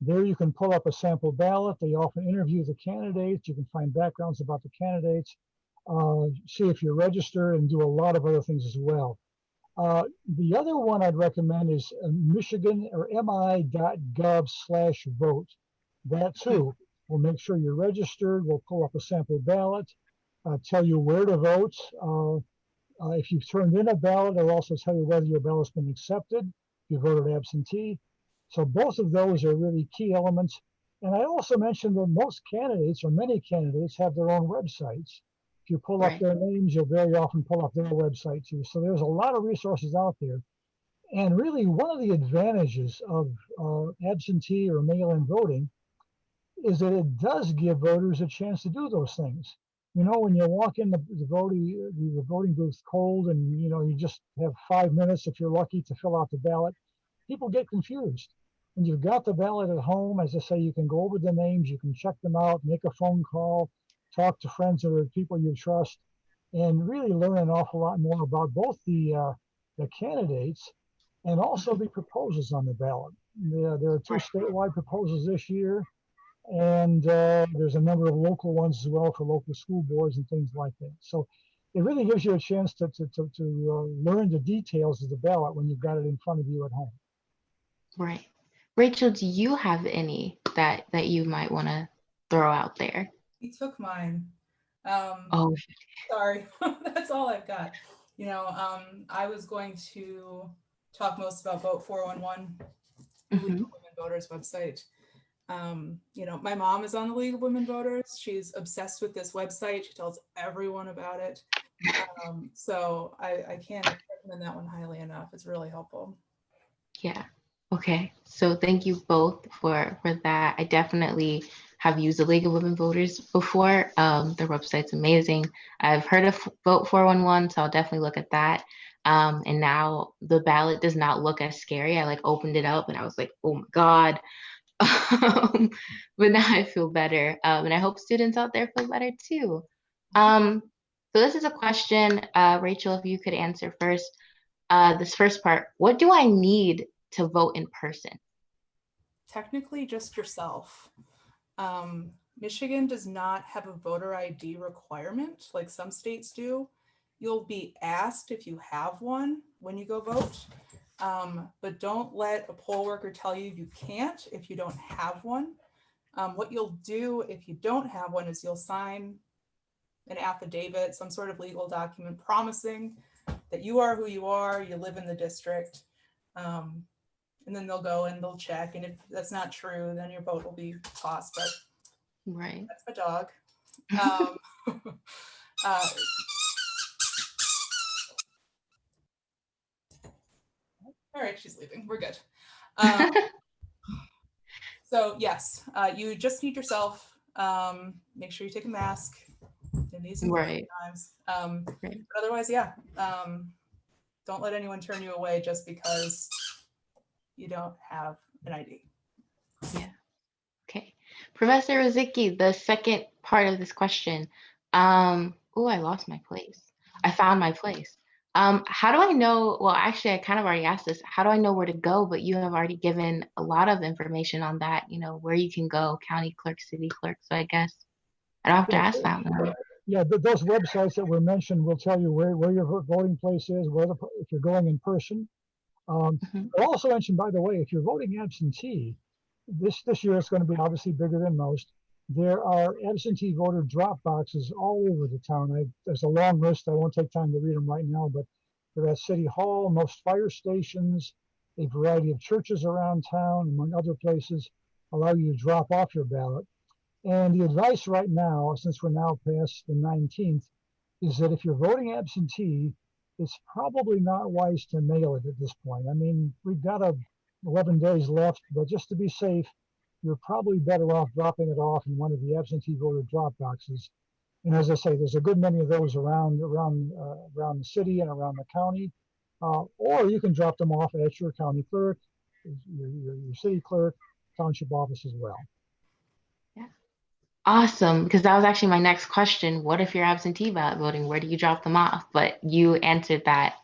there you can pull up a sample ballot. They often interview the candidates. You can find backgrounds about the candidates, see if you're registered, and do a lot of other things as well. The other one I'd recommend is Michigan or mi.gov/vote. That too will make sure you're registered. We'll pull up a sample ballot, tell you where to vote. If you've turned in a ballot, it'll also tell you whether your ballot's been accepted, if you voted absentee. So both of those are really key elements. And I also mentioned that most candidates, or many candidates, have their own websites. If you pull up their names, you'll very often pull up their website too. So there's a lot of resources out there. And really, one of the advantages of absentee or mail-in voting is that it does give voters a chance to do those things. When you walk in the voting booth cold, and you just have 5 minutes if you're lucky to fill out the ballot, people get confused. When you've got the ballot at home, as I say, you can go over the names, you can check them out, make a phone call, talk to friends or people you trust, and really learn an awful lot more about both the candidates and also the proposals on the ballot. There are 2 statewide proposals this year, and there's a number of local ones as well for local school boards and things like that. So it really gives you a chance to learn the details of the ballot when you've got it in front of you at home. Right. Rachel, do you have any that you might want to throw out there? He took mine. Oh, sorry. That's all I've got. I was going to talk most about Vote 411, the League of Women Voters website. My mom is on the League of Women Voters. She's obsessed with this website. She tells everyone about it. So I can't recommend that one highly enough. It's really helpful. Yeah. Okay. So thank you both for that. I definitely have used the League of Women Voters before. Their website's amazing. I've heard of Vote 411, so I'll definitely look at that. And now the ballot does not look as scary. I opened it up and I was like, oh my God. But now I feel better. And I hope students out there feel better too. So this is a question, Rachel, if you could answer first. This first part, what do I need to vote in person? Technically just yourself. Michigan does not have a voter ID requirement like some states do. You'll be asked if you have one when you go vote, but don't let a poll worker tell you you can't if you don't have one. What you'll do if you don't have one is you'll sign an affidavit, some sort of legal document promising that you are who you are, you live in the district. And then they'll go and they'll check. And if that's not true, then your vote will be tossed. But right. That's my dog. All right, she's leaving. We're good. So yes, you just need yourself. Make sure you take a mask in these important times. But otherwise, yeah, don't let anyone turn you away just because you don't have an ID. Yeah. Okay. Professor ROZYCKI, the second part of this question. Oh, I lost my place. I found my place. How do I know? Well, actually, I kind of already asked this. How do I know where to go? But you have already given a lot of information on that, where you can go, county clerk, city clerk. So I guess I don't have to ask that one. Yeah, those websites that were mentioned will tell you where your voting place is, if you're going in person. But also mentioned, by the way, if you're voting absentee, this year it's going to be obviously bigger than most. There are absentee voter drop boxes all over the town. There's a long list. I won't take time to read them right now, but they're at City Hall, most fire stations, a variety of churches around town, among other places, allow you to drop off your ballot. And the advice right now, since we're now past the 19th, is that if you're voting absentee, it's probably not wise to mail it at this point. I mean, we've got 11 days left, but just to be safe, you're probably better off dropping it off in one of the absentee voter drop boxes. And as I say, there's a good many of those around the city and around the county. Or you can drop them off at your county clerk, your city clerk, township office as well. Awesome, because that was actually my next question. What if you're absentee ballot voting? Where do you drop them off? But you answered that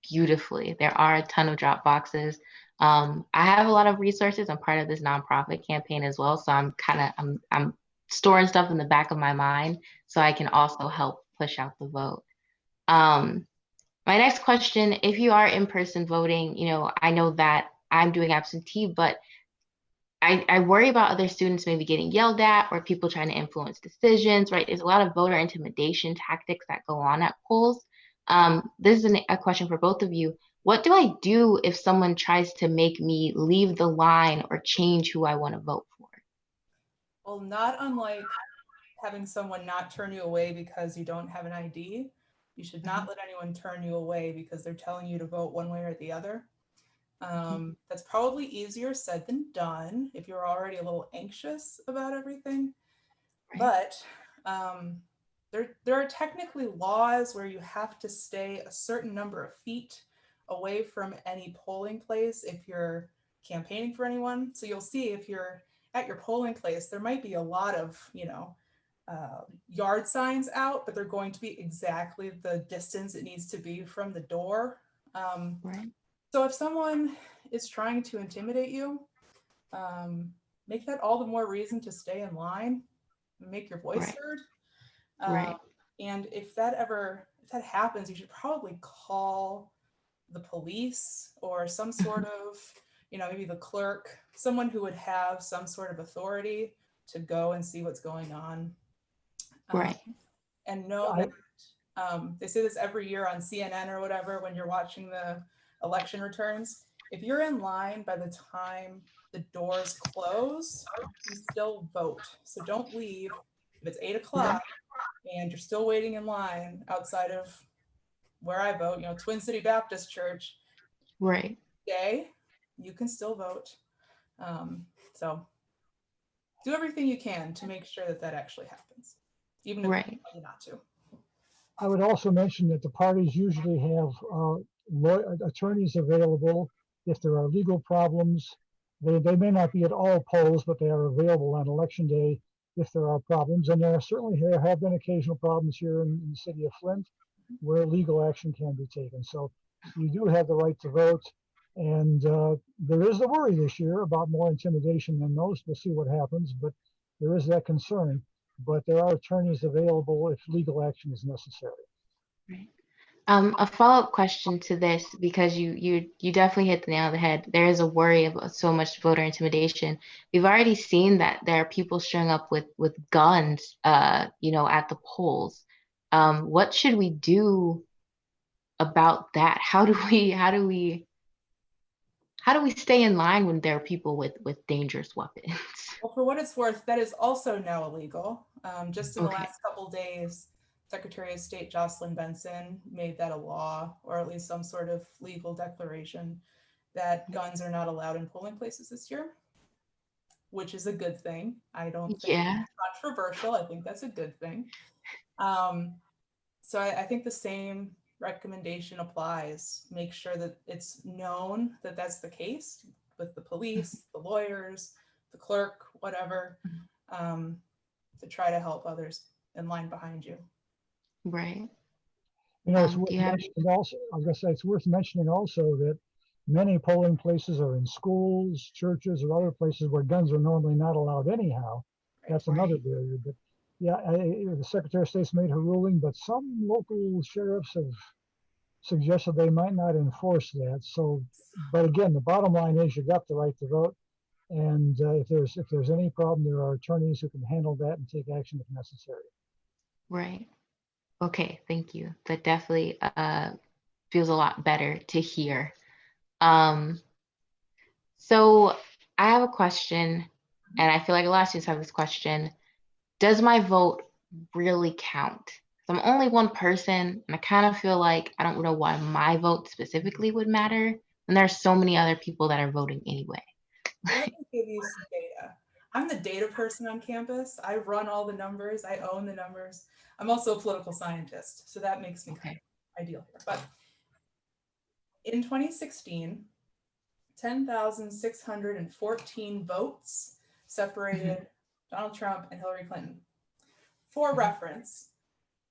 beautifully. There are a ton of drop boxes. I have a lot of resources. I'm part of this nonprofit campaign as well, so I'm storing stuff in the back of my mind so I can also help push out the vote. My next question: if you are in-person voting, I know that I'm doing absentee, but I worry about other students maybe getting yelled at or people trying to influence decisions, right? There's a lot of voter intimidation tactics that go on at polls. This is a question for both of you. What do I do if someone tries to make me leave the line or change who I want to vote for? Well, not unlike having someone not turn you away because you don't have an ID, you should not let anyone turn you away because they're telling you to vote one way or the other. That's probably easier said than done if you're already a little anxious about everything. But there are technically laws where you have to stay a certain number of feet away from any polling place if you're campaigning for anyone. So you'll see if you're at your polling place, there might be a lot of, yard signs out, but they're going to be exactly the distance it needs to be from the door. So if someone is trying to intimidate you, make that all the more reason to stay in line, make your voice heard. And if that happens, you should probably call the police or some sort of, maybe the clerk, someone who would have some sort of authority to go and see what's going on. And know that they say this every year on CNN or whatever when you're watching the election returns. If you're in line by the time the doors close, you still vote. So don't leave. If it's 8 o'clock and you're still waiting in line outside of where I vote, Twin City Baptist Church, day, you can still vote. So do everything you can to make sure that actually happens, even if you not to. I would also mention that the parties usually have attorneys available if there are legal problems. They may not be at all polls, but they are available on election day if there are problems. And there have been occasional problems here in the city of Flint where legal action can be taken. So you do have the right to vote. And there is the worry this year about more intimidation than most. We'll see what happens, but there is that concern. But there are attorneys available if legal action is necessary. A follow-up question to this, because you definitely hit the nail on the head. There is a worry of so much voter intimidation. We've already seen that there are people showing up with guns, at the polls. What should we do about that? How do we how do we stay in line when there are people with dangerous weapons? Well, for what it's worth, that is also now illegal. Just in the Okay. last couple days, Secretary of State JAZLYNNE Benson made that a law, or at least some sort of legal declaration, that guns are not allowed in polling places this year, which is a good thing. I don't think it's controversial. I think that's a good thing. So I think the same recommendation applies. Make sure that it's known that that's the case with the police, the lawyers, the clerk, whatever, to try to help others in line behind you. Right. You know, it's worth mentioning also, I was going to say, it's worth mentioning also that many polling places are in schools, churches, or other places where guns are normally not allowed anyhow. That's another barrier. But yeah, the Secretary of State's made her ruling, but some local sheriffs have suggested they might not enforce that. So, but again, the bottom line is you got the right to vote. And if there's any problem, there are attorneys who can handle that and take action if necessary. Right. Okay, thank you. That definitely feels a lot better to hear. So I have a question, and I feel like a lot of students have this question. Does my vote really count? I'm only one person, and I kind of feel like I don't know why my vote specifically would matter, and there are so many other people that are voting anyway. Let me give you some data. I'm the data person on campus. I run all the numbers. I own the numbers. I'm also a political scientist, so that makes me kind of ideal here. But in 2016, 10,614 votes separated Donald Trump and Hillary Clinton. For reference,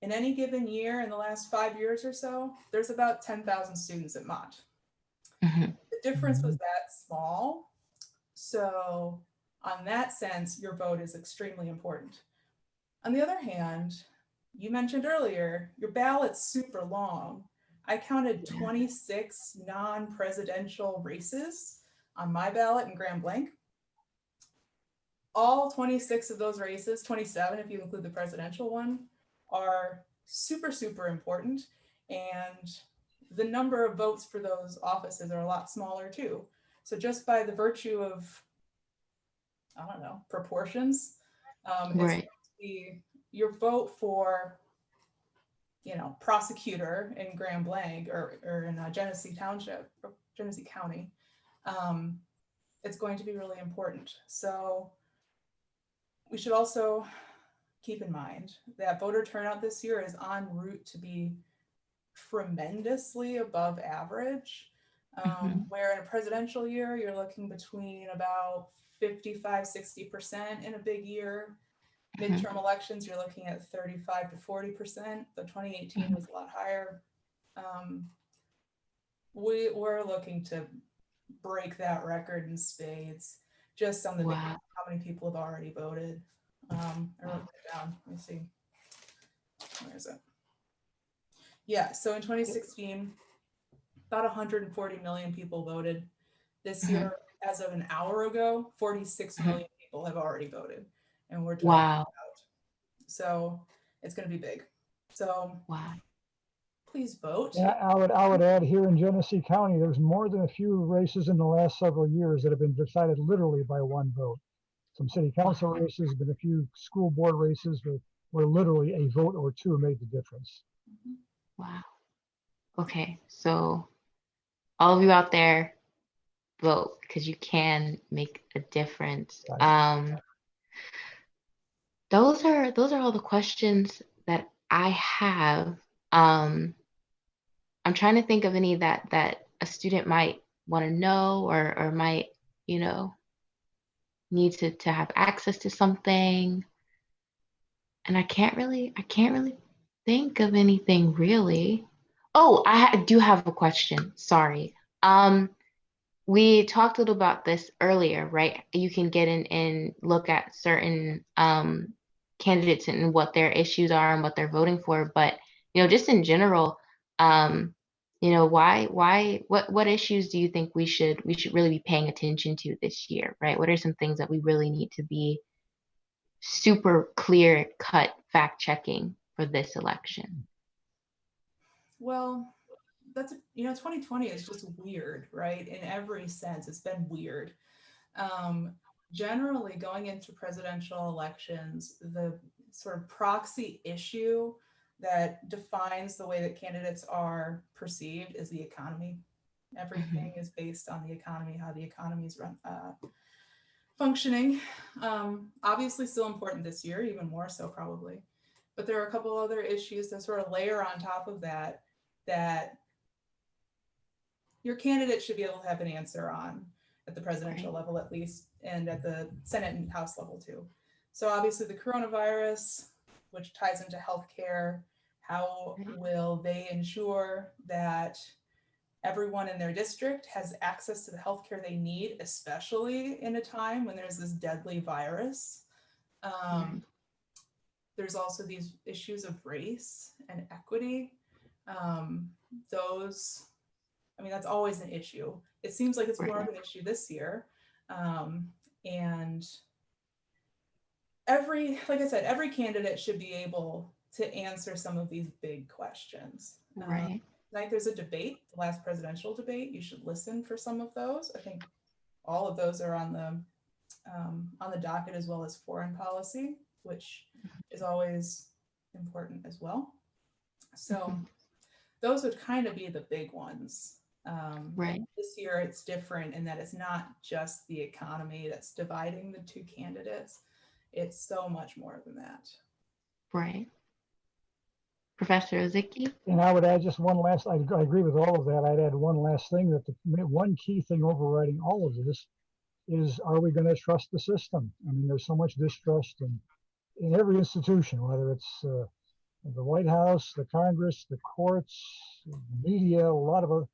in any given year in the last 5 years or so, there's about 10,000 students at Mott. The difference was that small. So on that sense, your vote is extremely important. On the other hand, you mentioned earlier, your ballot's super long. I counted 26 non-presidential races on my ballot in Grand Blanc. All 26 of those races, 27 if you include the presidential one, are super, super important. And the number of votes for those offices are a lot smaller too. So just by the virtue of, I don't know, proportions, it's going to be your vote for, you know, prosecutor in Grand Blanc or in Genesee Township, or Genesee County, it's going to be really important. So we should also keep in mind that voter turnout this year is en route to be tremendously above average, where in a presidential year, you're looking between about 55-60% in a big year. Midterm elections, you're looking at 35 to 40%. The 2018 was a lot higher. We're looking to break that record in spades, just on the day how many people have already voted. I wrote that down. Let me see. Where is it? Yeah, so in 2016, about 140 million people voted. This year, as of an hour ago, 46 million people have already voted. And we're talking about. So it's going to be big. So please vote. Yeah, I would add here in Genesee County, there's more than a few races in the last several years that have been decided literally by one vote. Some city council races, been a few school board races where literally a vote or two made the difference. Wow. Okay, so all of you out there, vote, because you can make a difference. Those are all the questions that I have. I'm trying to think of any that a student might want to know or might, you know, need to have access to something. And I can't really think of anything really. Oh, I do have a question. Sorry. We talked a little about this earlier, right? You can get in and look at certain candidates and what their issues are and what they're voting for. But, you know, just in general, you know, what issues do you think we should really be paying attention to this year, right? What are some things that we really need to be super clear cut fact checking for this election? Well, that's, 2020 is just weird, right? In every sense, it's been weird. Generally, going into presidential elections, the sort of proxy issue that defines the way that candidates are perceived is the economy. Everything is based on the economy, how the economy is functioning. Obviously still important this year, even more so probably. But there are a couple other issues that sort of layer on top of that, that your candidate should be able to have an answer on at the presidential level at least, and at the Senate and House level too. So obviously the coronavirus, which ties into healthcare, how will they ensure that everyone in their district has access to the healthcare they need, especially in a time when there's this deadly virus? There's also these issues of race and equity. That's always an issue. It seems like it's more of an issue this year. And like I said, every candidate should be able to answer some of these big questions. Tonight there's a debate, the last presidential debate. You should listen for some of those. I think all of those are on the docket, as well as foreign policy, which is always important as well. So those would kind of be the big ones. This year it's different in that it's not just the economy that's dividing the two candidates. It's so much more than that. Right. Professor ROZYCKI? And I would add just one last, I agree with all of that. I'd add one last thing, that the one key thing overriding all of this is, are we going to trust the system? I mean, there's so much distrust in every institution, whether it's the White House, the Congress, the courts, the media, a lot of other.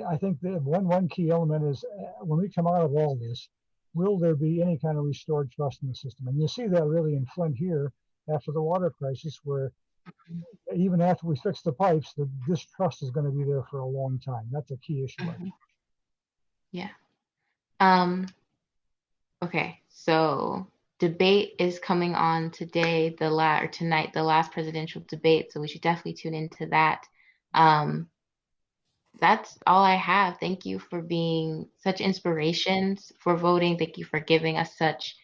I think that one key element is, when we come out of all this, will there be any kind of restored trust in the system? And you see that really in Flint here after the water crisis, where even after we fix the pipes, the distrust is going to be there for a long time. That's a key issue. Yeah. Okay, so debate is coming on today, tonight, the last presidential debate. So we should definitely tune into that. That's all I have. Thank you for being such inspirations for voting. Thank you for giving us such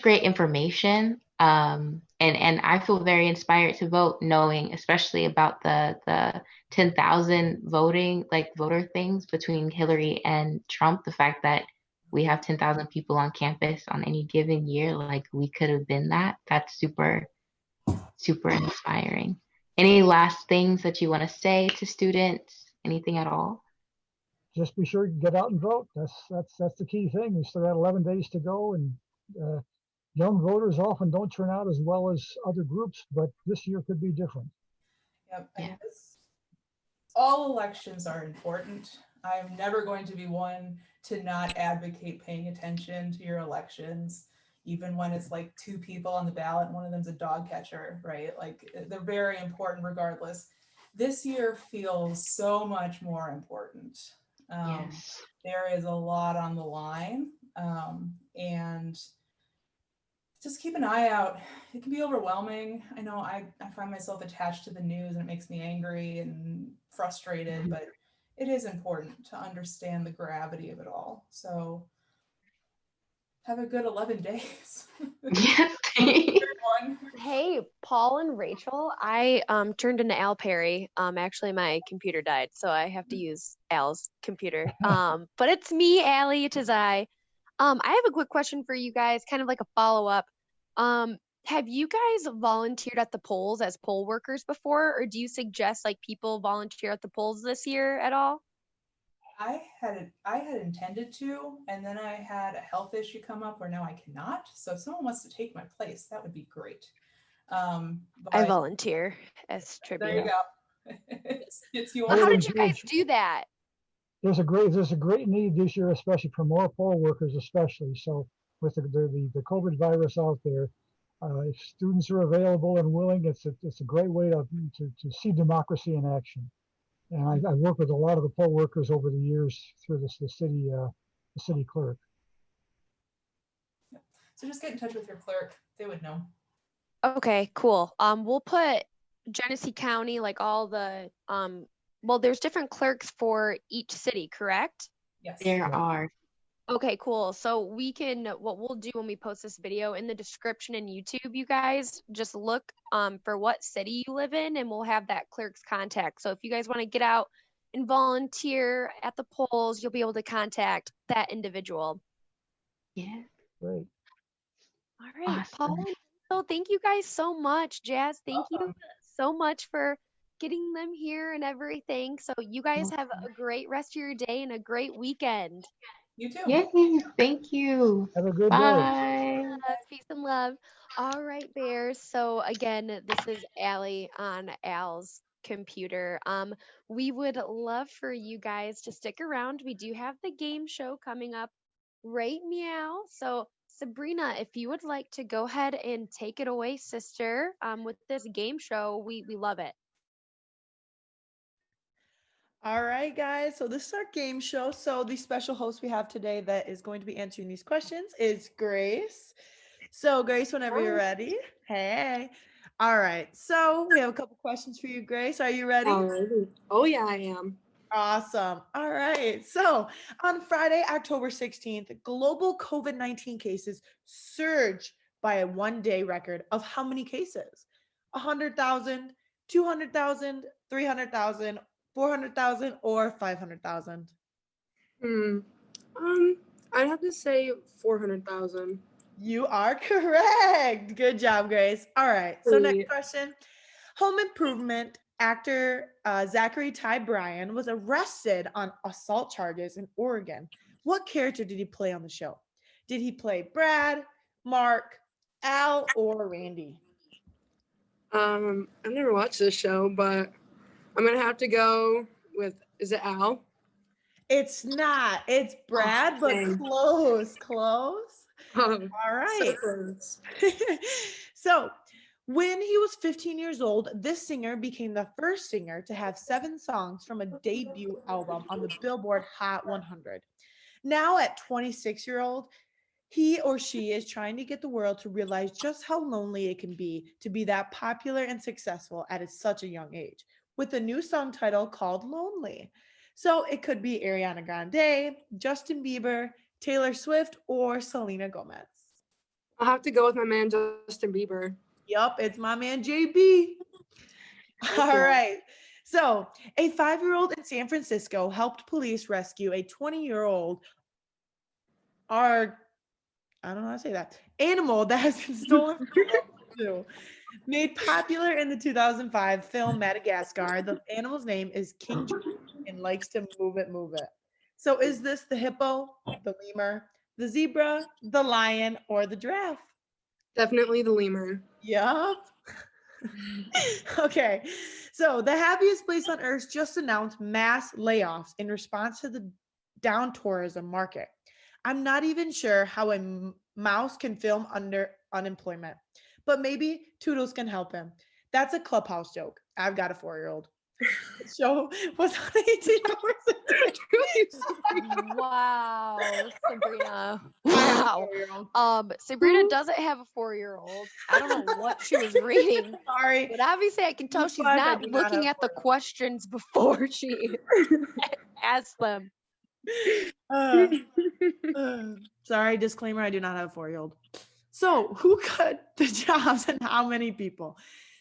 great information. And I feel very inspired to vote, knowing especially about the 10,000 voter things between Hillary and Trump. The fact that we have 10,000 people on campus on any given year, like we could have been that. That's super, super inspiring. Any last things that you want to say to students? Anything at all? Just be sure to get out and vote. That's the key thing. We still got 11 days to go, and young voters often don't turn out as well as other groups, but this year could be different. Yep. Yeah. All elections are important. I'm never going to be one to not advocate paying attention to your elections, even when it's like two people on the ballot and one of them's a dog catcher, right? Like, they're very important regardless. This year feels so much more important. Yes. There is a lot on the line, and just keep an eye out. It can be overwhelming. I know I find myself attached to the news, and it makes me angry and frustrated, but it is important to understand the gravity of it all. So have a good 11 days. Hey, Paul and Rachel, I turned into Al Perry. Actually, my computer died, so I have to use Al's computer. But it's me, Allie. It is I. I have a quick question for you guys, kind of like a follow-up. Have you guys volunteered at the polls as poll workers before, or do you suggest like people volunteer at the polls this year at all? I had intended to, and then I had a health issue come up where now I cannot. So if someone wants to take my place, that would be great. I volunteer as tribute. There you go. it's yours. How did you guys do that? There's a great need this year, especially for more poll workers, especially. So with the COVID virus out there, if students are available and willing, it's a great way to see democracy in action. And I worked with a lot of the poll workers over the years through the city clerk. So just get in touch with your clerk; they would know. Okay, cool. We'll put Genesee County, like all the well, there's different clerks for each city, correct? Yes. There are. Okay, cool. So we can, what we'll do when we post this video in the description in YouTube, you guys just look for what city you live in, and we'll have that clerk's contact. So if you guys want to get out and volunteer at the polls, you'll be able to contact that individual. Yeah. Great. All right, Awesome. Paul. So thank you guys so much. Jazz, thank you Welcome. so much for getting them here and everything. So you guys have a great rest of your day and a great weekend. You too. Yay, thank you. Have a good day. Bye. Peace and love. All right, Bears. So again, this is Allie on Al's computer. We would love for you guys to stick around. We do have the game show coming up right meow. So Sabrina, if you would like to go ahead and take it away, sister, with this game show, we love it. All right, guys. So this is our game show. So the special host we have today that is going to be answering these questions is Grace. So Grace, whenever you're ready. Hey. All right. So we have a couple questions for you, Grace. Are you ready? Alrighty. Oh yeah, I am. Awesome. All right. So on Friday, October 16th, global COVID-19 cases surged by a one-day record of how many cases? 100,000, 200,000, 300,000, 400,000, or 500,000? I'd have to say 400,000. You are correct. Good job, Grace. All right. So next Sweet. question. Home Improvement actor Zachary Ty Bryan was arrested on assault charges in Oregon. What character did he play on the show? Did he play Brad, Mark, Al, or Randy? I've never watched this show, but I'm gonna have to go with, is it Al? It's not. It's Brad, but dang. close. All So right. close. So, when he was 15 years old, this singer became the first singer to have 7 songs from a debut album on the Billboard Hot 100. Now, at 26-year-old, he or she is trying to get the world to realize just how lonely it can be to be that popular and successful at such a young age, with a new song title called Lonely. So it could be Ariana Grande, Justin Bieber, Taylor Swift, or Selena Gomez. I'll have to go with my man Justin Bieber. Yup, it's my man JB. All right. So, a 5-year-old in San Francisco helped police rescue a 20-year-old I don't know how to say that, animal that has been stolen from a zoo. Made popular in the 2005 film Madagascar, the animal's name is King and likes to move it. So is this the hippo, the lemur, the zebra, the lion, or the giraffe? Definitely the lemur. Yup. Okay. So the happiest place on earth just announced mass layoffs in response to the down tourism market. I'm not even sure how a mouse can film under unemployment, but maybe Toodles can help him. That's a Clubhouse joke. I've got a 4-year-old. The show was on 18 hours a day. Wow, Sabrina. Wow. Sabrina doesn't have a 4-year-old. I don't know what she was reading. Sorry. But obviously I can tell she's not looking at the questions before she asks them. Sorry, disclaimer, I do not have a 4-year-old. So who cut the jobs and how many people?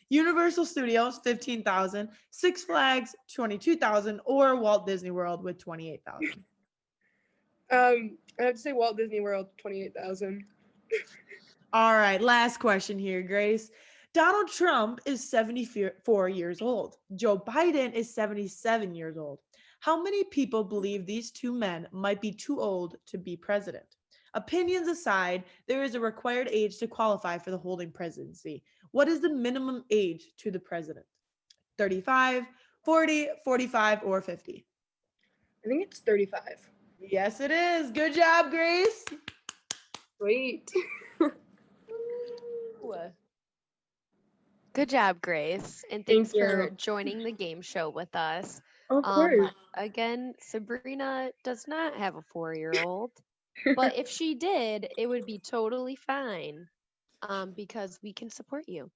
Universal Studios, 15,000, Six Flags, 22,000, or Walt Disney World with 28,000? I have to say Walt Disney World, 28,000. All right, last question here, Grace. Donald Trump is 74 years old. Joe Biden is 77 years old. How many people believe these two men might be too old to be president? Opinions aside, there is a required age to qualify for the holding presidency. What is the minimum age to the president? 35, 40, 45, or 50? I think it's 35. Yes, it is. Good job, Grace. Sweet. Good job, Grace. And thanks for joining the game show with us. Of course. Again, Sabrina does not have a 4-year-old, but if she did, it would be totally fine because we can support you.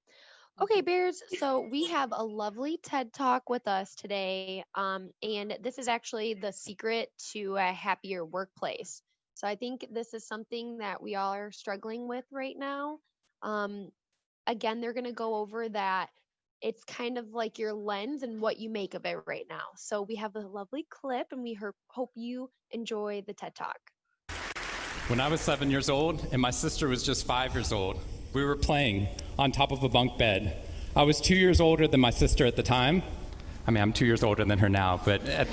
Okay, Bears. So we have a lovely TED Talk with us today. And this is actually the secret to a happier workplace. So I think this is something that we all are struggling with right now. Um, Again, they're going to go over that it's kind of like your lens and what you make of it right now. So we have a lovely clip, and we hope you enjoy the TED Talk. When I was 7 years old and my sister was just 5 years old, we were playing on top of a bunk bed. I was 2 years older than my sister at the time. I mean, I'm 2 years older than her now, but at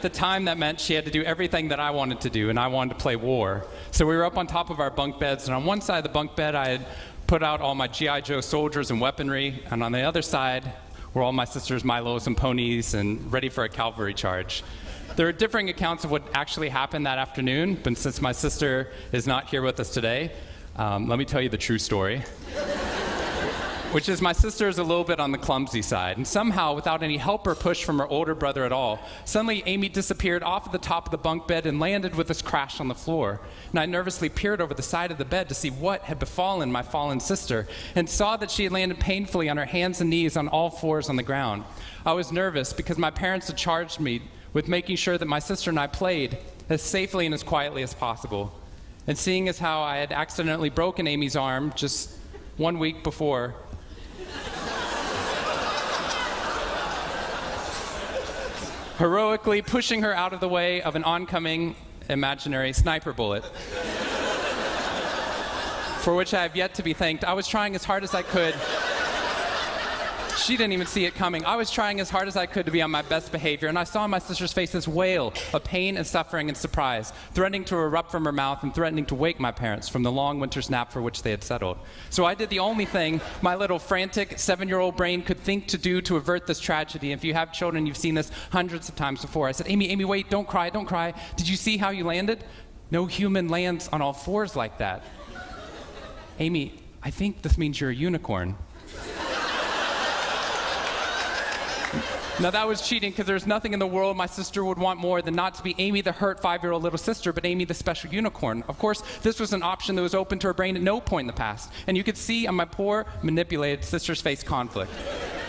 the time that meant she had to do everything that I wanted to do, and I wanted to play war. So we were up on top of our bunk beds, and on one side of the bunk bed I had put out all my G.I. Joe soldiers and weaponry, and on the other side were all my sister's Milos and ponies and ready for a cavalry charge. There are differing accounts of what actually happened that afternoon, but since my sister is not here with us today, let me tell you the true story. Which is my sister is a little bit on the clumsy side, and somehow, without any help or push from her older brother at all, suddenly Amy disappeared off of the top of the bunk bed and landed with this crash on the floor. And I nervously peered over the side of the bed to see what had befallen my fallen sister, and saw that she had landed painfully on her hands and knees on all fours on the ground. I was nervous because my parents had charged me with making sure that my sister and I played as safely and as quietly as possible. And seeing as how I had accidentally broken Amy's arm just 1 week before, heroically pushing her out of the way of an oncoming imaginary sniper bullet, for which I have yet to be thanked. I was trying as hard as I could. She didn't even see it coming. I was trying as hard as I could to be on my best behavior, and I saw my sister's face this wail of pain and suffering and surprise, threatening to erupt from her mouth and threatening to wake my parents from the long winter's nap for which they had settled. So I did the only thing my little frantic 7-year-old brain could think to do to avert this tragedy. If you have children, you've seen this hundreds of times before. I said, Amy, wait, don't cry, don't cry. Did you see how you landed? No human lands on all fours like that. Amy, I think this means you're a unicorn. Now that was cheating, because there's nothing in the world my sister would want more than not to be Amy the hurt 5-year-old little sister, but Amy the special unicorn. Of course, this was an option that was open to her brain at no point in the past, and you could see on my poor, manipulated sister's face conflict,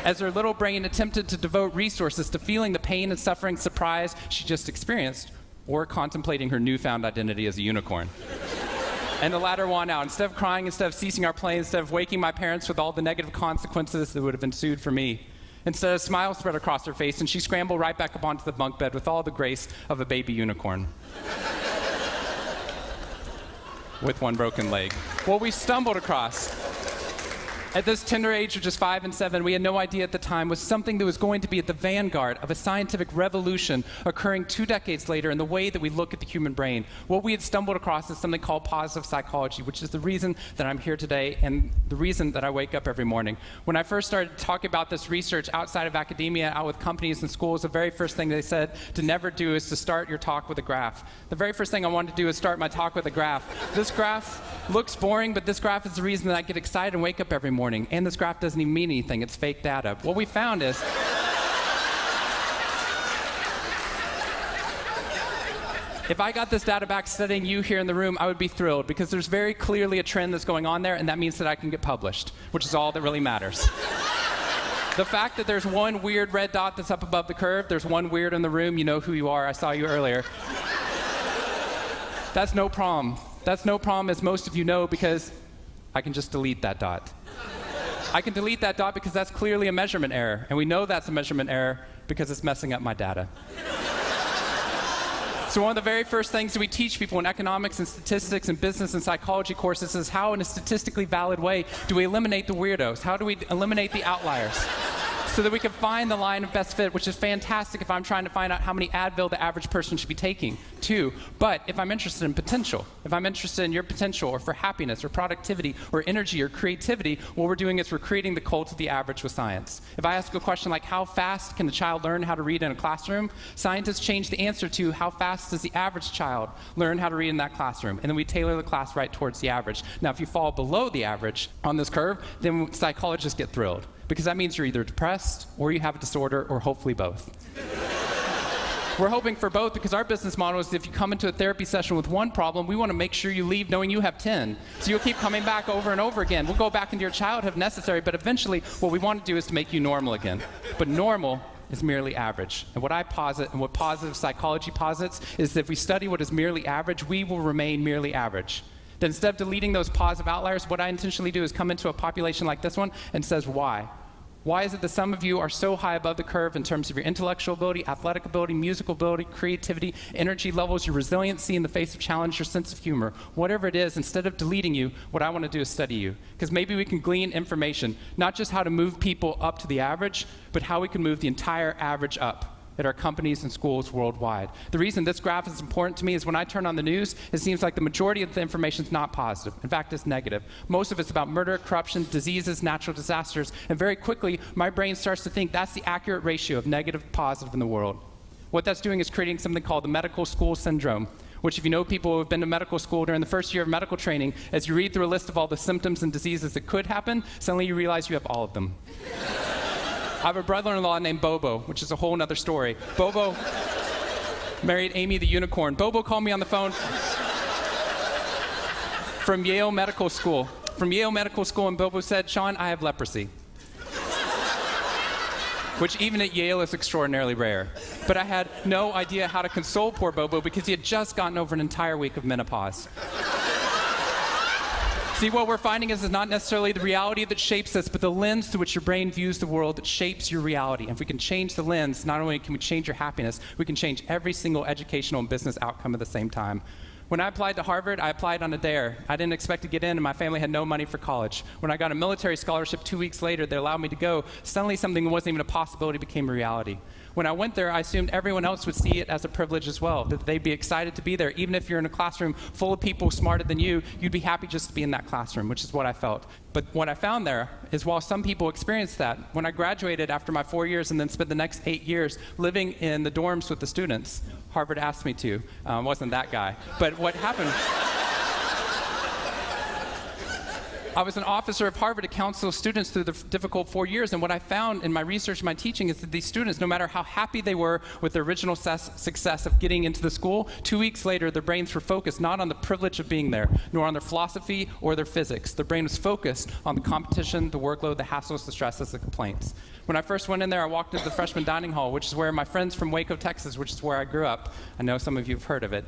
as her little brain attempted to devote resources to feeling the pain and suffering surprise she just experienced, or contemplating her newfound identity as a unicorn. And the latter won out. Instead of crying, instead of ceasing our play, instead of waking my parents with all the negative consequences that would have ensued for me, instead, a smile spread across her face, and she scrambled right back up onto the bunk bed with all the grace of a baby unicorn. With one broken leg. What we stumbled across at this tender age of just 5 and 7, we had no idea at the time, was something that was going to be at the vanguard of a scientific revolution occurring 2 decades later in the way that we look at the human brain. What we had stumbled across is something called positive psychology, which is the reason that I'm here today and the reason that I wake up every morning. When I first started talking about this research outside of academia, out with companies and schools, the very first thing they said to never do is to start your talk with a graph. The very first thing I wanted to do is start my talk with a graph. This graph looks boring, but this graph is the reason that I get excited and wake up every morning. And this graph doesn't even mean anything. It's fake data. What we found is if I got this data back studying you here in the room, I would be thrilled, because there's very clearly a trend that's going on there, and that means that I can get published, which is all that really matters. The fact that there's one weird red dot that's up above the curve, there's one weird in the room, you know who you are, I saw you earlier. That's no problem. That's no problem, as most of you know, because I can just delete that dot. I can delete that dot because that's clearly a measurement error, and we know that's a measurement error because it's messing up my data. So one of the very first things that we teach people in economics and statistics and business and psychology courses is how, in a statistically valid way, do we eliminate the weirdos? How do we eliminate the outliers? So that we can find the line of best fit, which is fantastic if I'm trying to find out how many Advil the average person should be taking, too. But if I'm interested in potential, if I'm interested in your potential, or for happiness, or productivity, or energy, or creativity, what we're doing is we're creating the cult of the average with science. If I ask a question like, how fast can a child learn how to read in a classroom? Scientists change the answer to, how fast does the average child learn how to read in that classroom? And then we tailor the class right towards the average. Now, if you fall below the average on this curve, then psychologists get thrilled, because that means you're either depressed, or you have a disorder, or hopefully both. We're hoping for both because our business model is if you come into a therapy session with one problem, we want to make sure you leave knowing you have 10. So you'll keep coming back over and over again. We'll go back into your childhood if necessary, but eventually what we want to do is to make you normal again. But normal is merely average. And what I posit and what positive psychology posits is that if we study what is merely average, we will remain merely average. Then instead of deleting those positive outliers, what I intentionally do is come into a population like this one and says why. Why is it that some of you are so high above the curve in terms of your intellectual ability, athletic ability, musical ability, creativity, energy levels, your resiliency in the face of challenge, your sense of humor? Whatever it is, instead of deleting you, what I want to do is study you. Because maybe we can glean information, not just how to move people up to the average, but how we can move the entire average up at our companies and schools worldwide. The reason this graph is important to me is when I turn on the news, it seems like the majority of the information is not positive. In fact, it's negative. Most of it's about murder, corruption, diseases, natural disasters, and very quickly, my brain starts to think that's the accurate ratio of negative to positive in the world. What that's doing is creating something called the medical school syndrome, which if you know people who have been to medical school during the first year of medical training, as you read through a list of all the symptoms and diseases that could happen, suddenly you realize you have all of them. I have a brother-in-law named Bobo, which is a whole nother story. Bobo married Amy the unicorn. Bobo called me on the phone from Yale Medical School. And Bobo said, "Sean, I have leprosy." Which even at Yale is extraordinarily rare. But I had no idea how to console poor Bobo because he had just gotten over an entire week of menopause. See, what we're finding is not necessarily the reality that shapes us, but the lens through which your brain views the world that shapes your reality. And if we can change the lens, not only can we change your happiness, we can change every single educational and business outcome at the same time. When I applied to Harvard, I applied on a dare. I didn't expect to get in, and my family had no money for college. When I got a military scholarship 2 weeks later, they allowed me to go. Suddenly, something that wasn't even a possibility became a reality. When I went there, I assumed everyone else would see it as a privilege as well, that they'd be excited to be there. Even if you're in a classroom full of people smarter than you, you'd be happy just to be in that classroom, which is what I felt. But what I found there is while some people experienced that, when I graduated after my 4 years and then spent the next 8 years living in the dorms with the students, Harvard asked me to. Wasn't that guy. But what happened... I was an officer of Harvard to counsel students through the difficult 4 years, and what I found in my research and my teaching is that these students, no matter how happy they were with their original success of getting into the school, 2 weeks later their brains were focused not on the privilege of being there, nor on their philosophy or their physics. Their brain was focused on the competition, the workload, the hassles, the stresses, the complaints. When I first went in there, I walked into the freshman dining hall, which is where my friends from Waco, Texas, which is where I grew up, I know some of you have heard of it.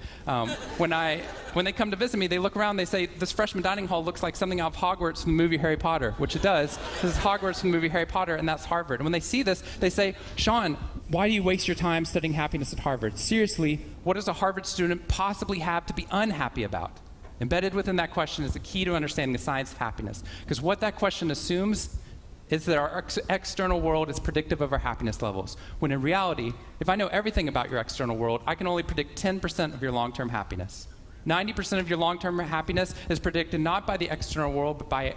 When they come to visit me, they look around, they say, this freshman dining hall looks like something out of Hogwarts from the movie Harry Potter, which it does. This is Hogwarts from the movie Harry Potter, and that's Harvard. And when they see this, they say, Sean, why do you waste your time studying happiness at Harvard? Seriously, what does a Harvard student possibly have to be unhappy about? Embedded within that question is the key to understanding the science of happiness. Because what that question assumes is that our external world is predictive of our happiness levels. When in reality, if I know everything about your external world, I can only predict 10% of your long-term happiness. 90% of your long-term happiness is predicted not by the external world, but by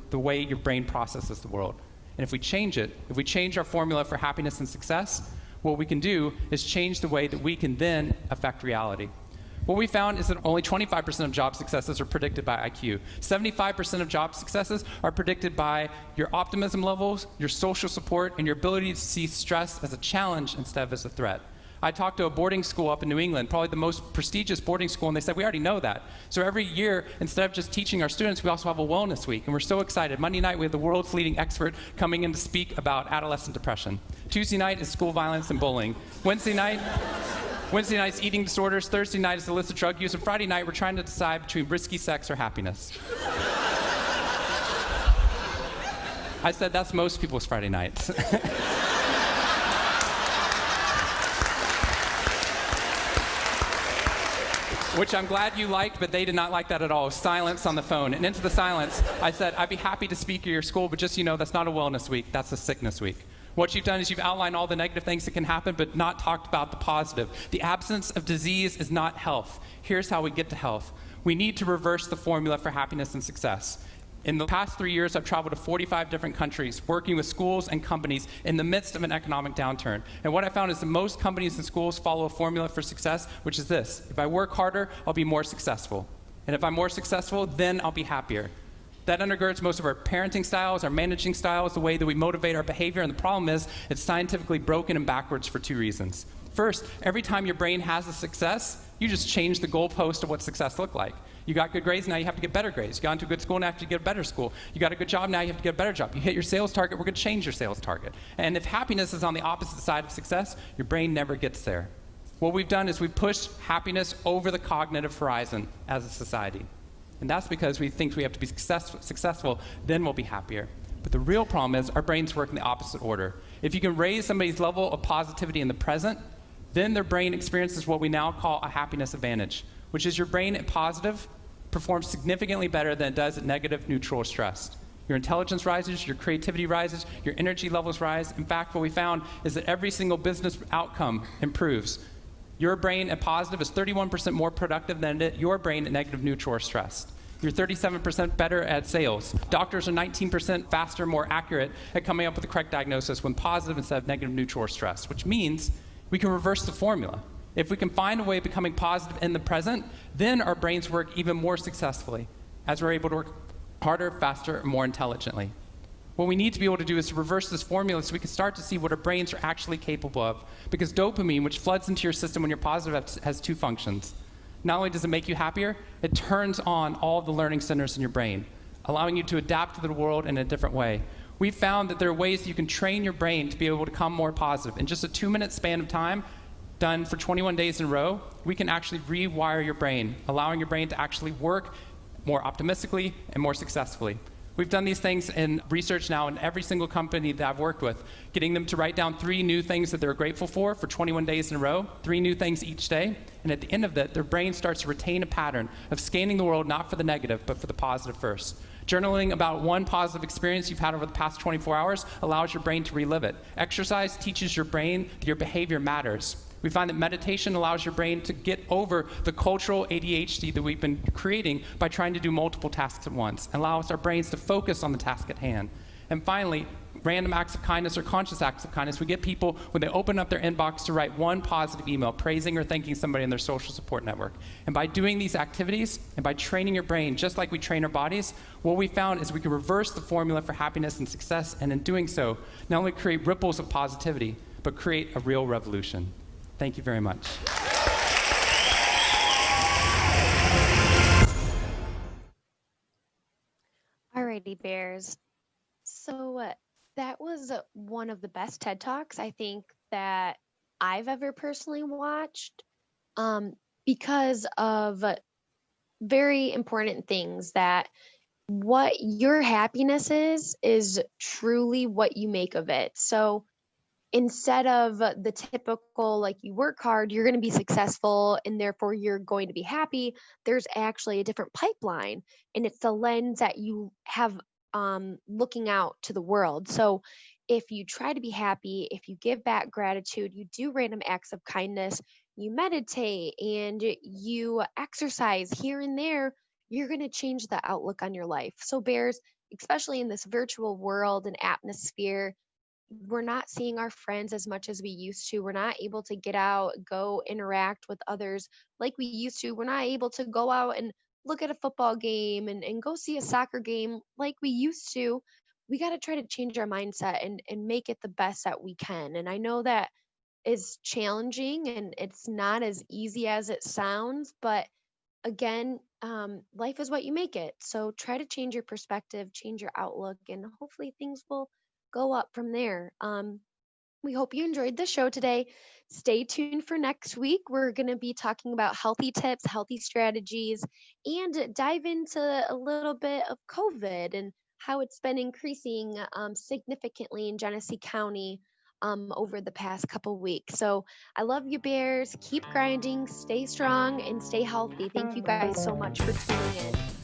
the way your brain processes the world. And if we change it, if we change our formula for happiness and success, what we can do is change the way that we can then affect reality. What we found is that only 25% of job successes are predicted by IQ. 75% of job successes are predicted by your optimism levels, your social support, and your ability to see stress as a challenge instead of as a threat. I talked to a boarding school up in New England, probably the most prestigious boarding school, and they said, we already know that. So every year, instead of just teaching our students, we also have a wellness week, and we're so excited. Monday night, we have the world's leading expert coming in to speak about adolescent depression. Tuesday night is school violence and bullying. Wednesday night's eating disorders. Thursday night is illicit drug use. And Friday night, we're trying to decide between risky sex or happiness. I said that's most people's Friday nights. Which I'm glad you liked, but they did not like that at all. Silence on the phone. And into the silence, I said, I'd be happy to speak at your school, but just so you know, that's not a wellness week. That's a sickness week. What you've done is you've outlined all the negative things that can happen, but not talked about the positive. The absence of disease is not health. Here's how we get to health. We need to reverse the formula for happiness and success. In the past 3 years, I've traveled to 45 different countries, working with schools and companies in the midst of an economic downturn. And what I found is that most companies and schools follow a formula for success, which is this. If I work harder, I'll be more successful. And if I'm more successful, then I'll be happier. That undergirds most of our parenting styles, our managing styles, the way that we motivate our behavior. And the problem is, it's scientifically broken and backwards for two reasons. First, every time your brain has a success, you just change the goalpost of what success looked like. You got good grades, now you have to get better grades. You got into a good school, now you have to get a better school. You got a good job, now you have to get a better job. You hit your sales target, we're going to change your sales target. And if happiness is on the opposite side of success, your brain never gets there. What we've done is we've pushed happiness over the cognitive horizon as a society. And that's because we think we have to be successful, then we'll be happier. But the real problem is our brains work in the opposite order. If you can raise somebody's level of positivity in the present, then their brain experiences what we now call a happiness advantage, which is your brain at positive performs significantly better than it does at negative, neutral, or stressed. Your intelligence rises, your creativity rises, your energy levels rise. In fact, what we found is that every single business outcome improves. Your brain at positive is 31% more productive than your brain at negative, neutral, or stressed. You're 37% better at sales. Doctors are 19% faster, more accurate at coming up with the correct diagnosis when positive instead of negative, neutral, or stress, which means we can reverse the formula. If we can find a way of becoming positive in the present, then our brains work even more successfully as we're able to work harder, faster, and more intelligently. What we need to be able to do is to reverse this formula so we can start to see what our brains are actually capable of. Because dopamine, which floods into your system when you're positive, has two functions. Not only does it make you happier, it turns on all the learning centers in your brain, allowing you to adapt to the world in a different way. We found that there are ways that you can train your brain to be able to become more positive. In just a 2-minute span of time, done for 21 days in a row, we can actually rewire your brain, allowing your brain to actually work more optimistically and more successfully. We've done these things in research now in every single company that I've worked with, getting them to write down 3 new things that they're grateful for 21 days in a row, 3 new things each day. And at the end of that, their brain starts to retain a pattern of scanning the world not for the negative, but for the positive first. Journaling about one positive experience you've had over the past 24 hours allows your brain to relive it. Exercise teaches your brain that your behavior matters. We find that meditation allows your brain to get over the cultural ADHD that we've been creating by trying to do multiple tasks at once, and allows our brains to focus on the task at hand. And finally, random acts of kindness or conscious acts of kindness. We get people, when they open up their inbox, to write one positive email praising or thanking somebody in their social support network. And by doing these activities and by training your brain just like we train our bodies, what we found is we can reverse the formula for happiness and success, and in doing so, not only create ripples of positivity, but create a real revolution. Thank you very much. Alrighty, Bears. So that was one of the best TED Talks I think that I've ever personally watched, because of very important things, that what your happiness is truly what you make of it. So instead of the typical, like, you work hard, you're going to be successful, and therefore you're going to be happy, there's actually a different pipeline, and it's the lens that you have looking out to the world. So if you try to be happy, if you give back gratitude, you do random acts of kindness, you meditate, and you exercise here and there, you're going to change the outlook on your life. So Bears, especially in this virtual world and atmosphere, we're not seeing our friends as much as we used to. We're not able to get out, go interact with others like we used to. We're not able to go out and look at a football game and go see a soccer game like we used to. We got to try to change our mindset and make it the best that we can. And I know that is challenging and it's not as easy as it sounds, but again, life is what you make it. So try to change your perspective, change your outlook, and hopefully things will go up from there. We hope you enjoyed the show today. Stay tuned for next week. We're going to be talking about healthy tips, healthy strategies, and dive into a little bit of COVID and how it's been increasing significantly in Genesee County over the past couple weeks. So I love you, Bears. Keep grinding, stay strong, and stay healthy. Thank you guys so much for tuning in.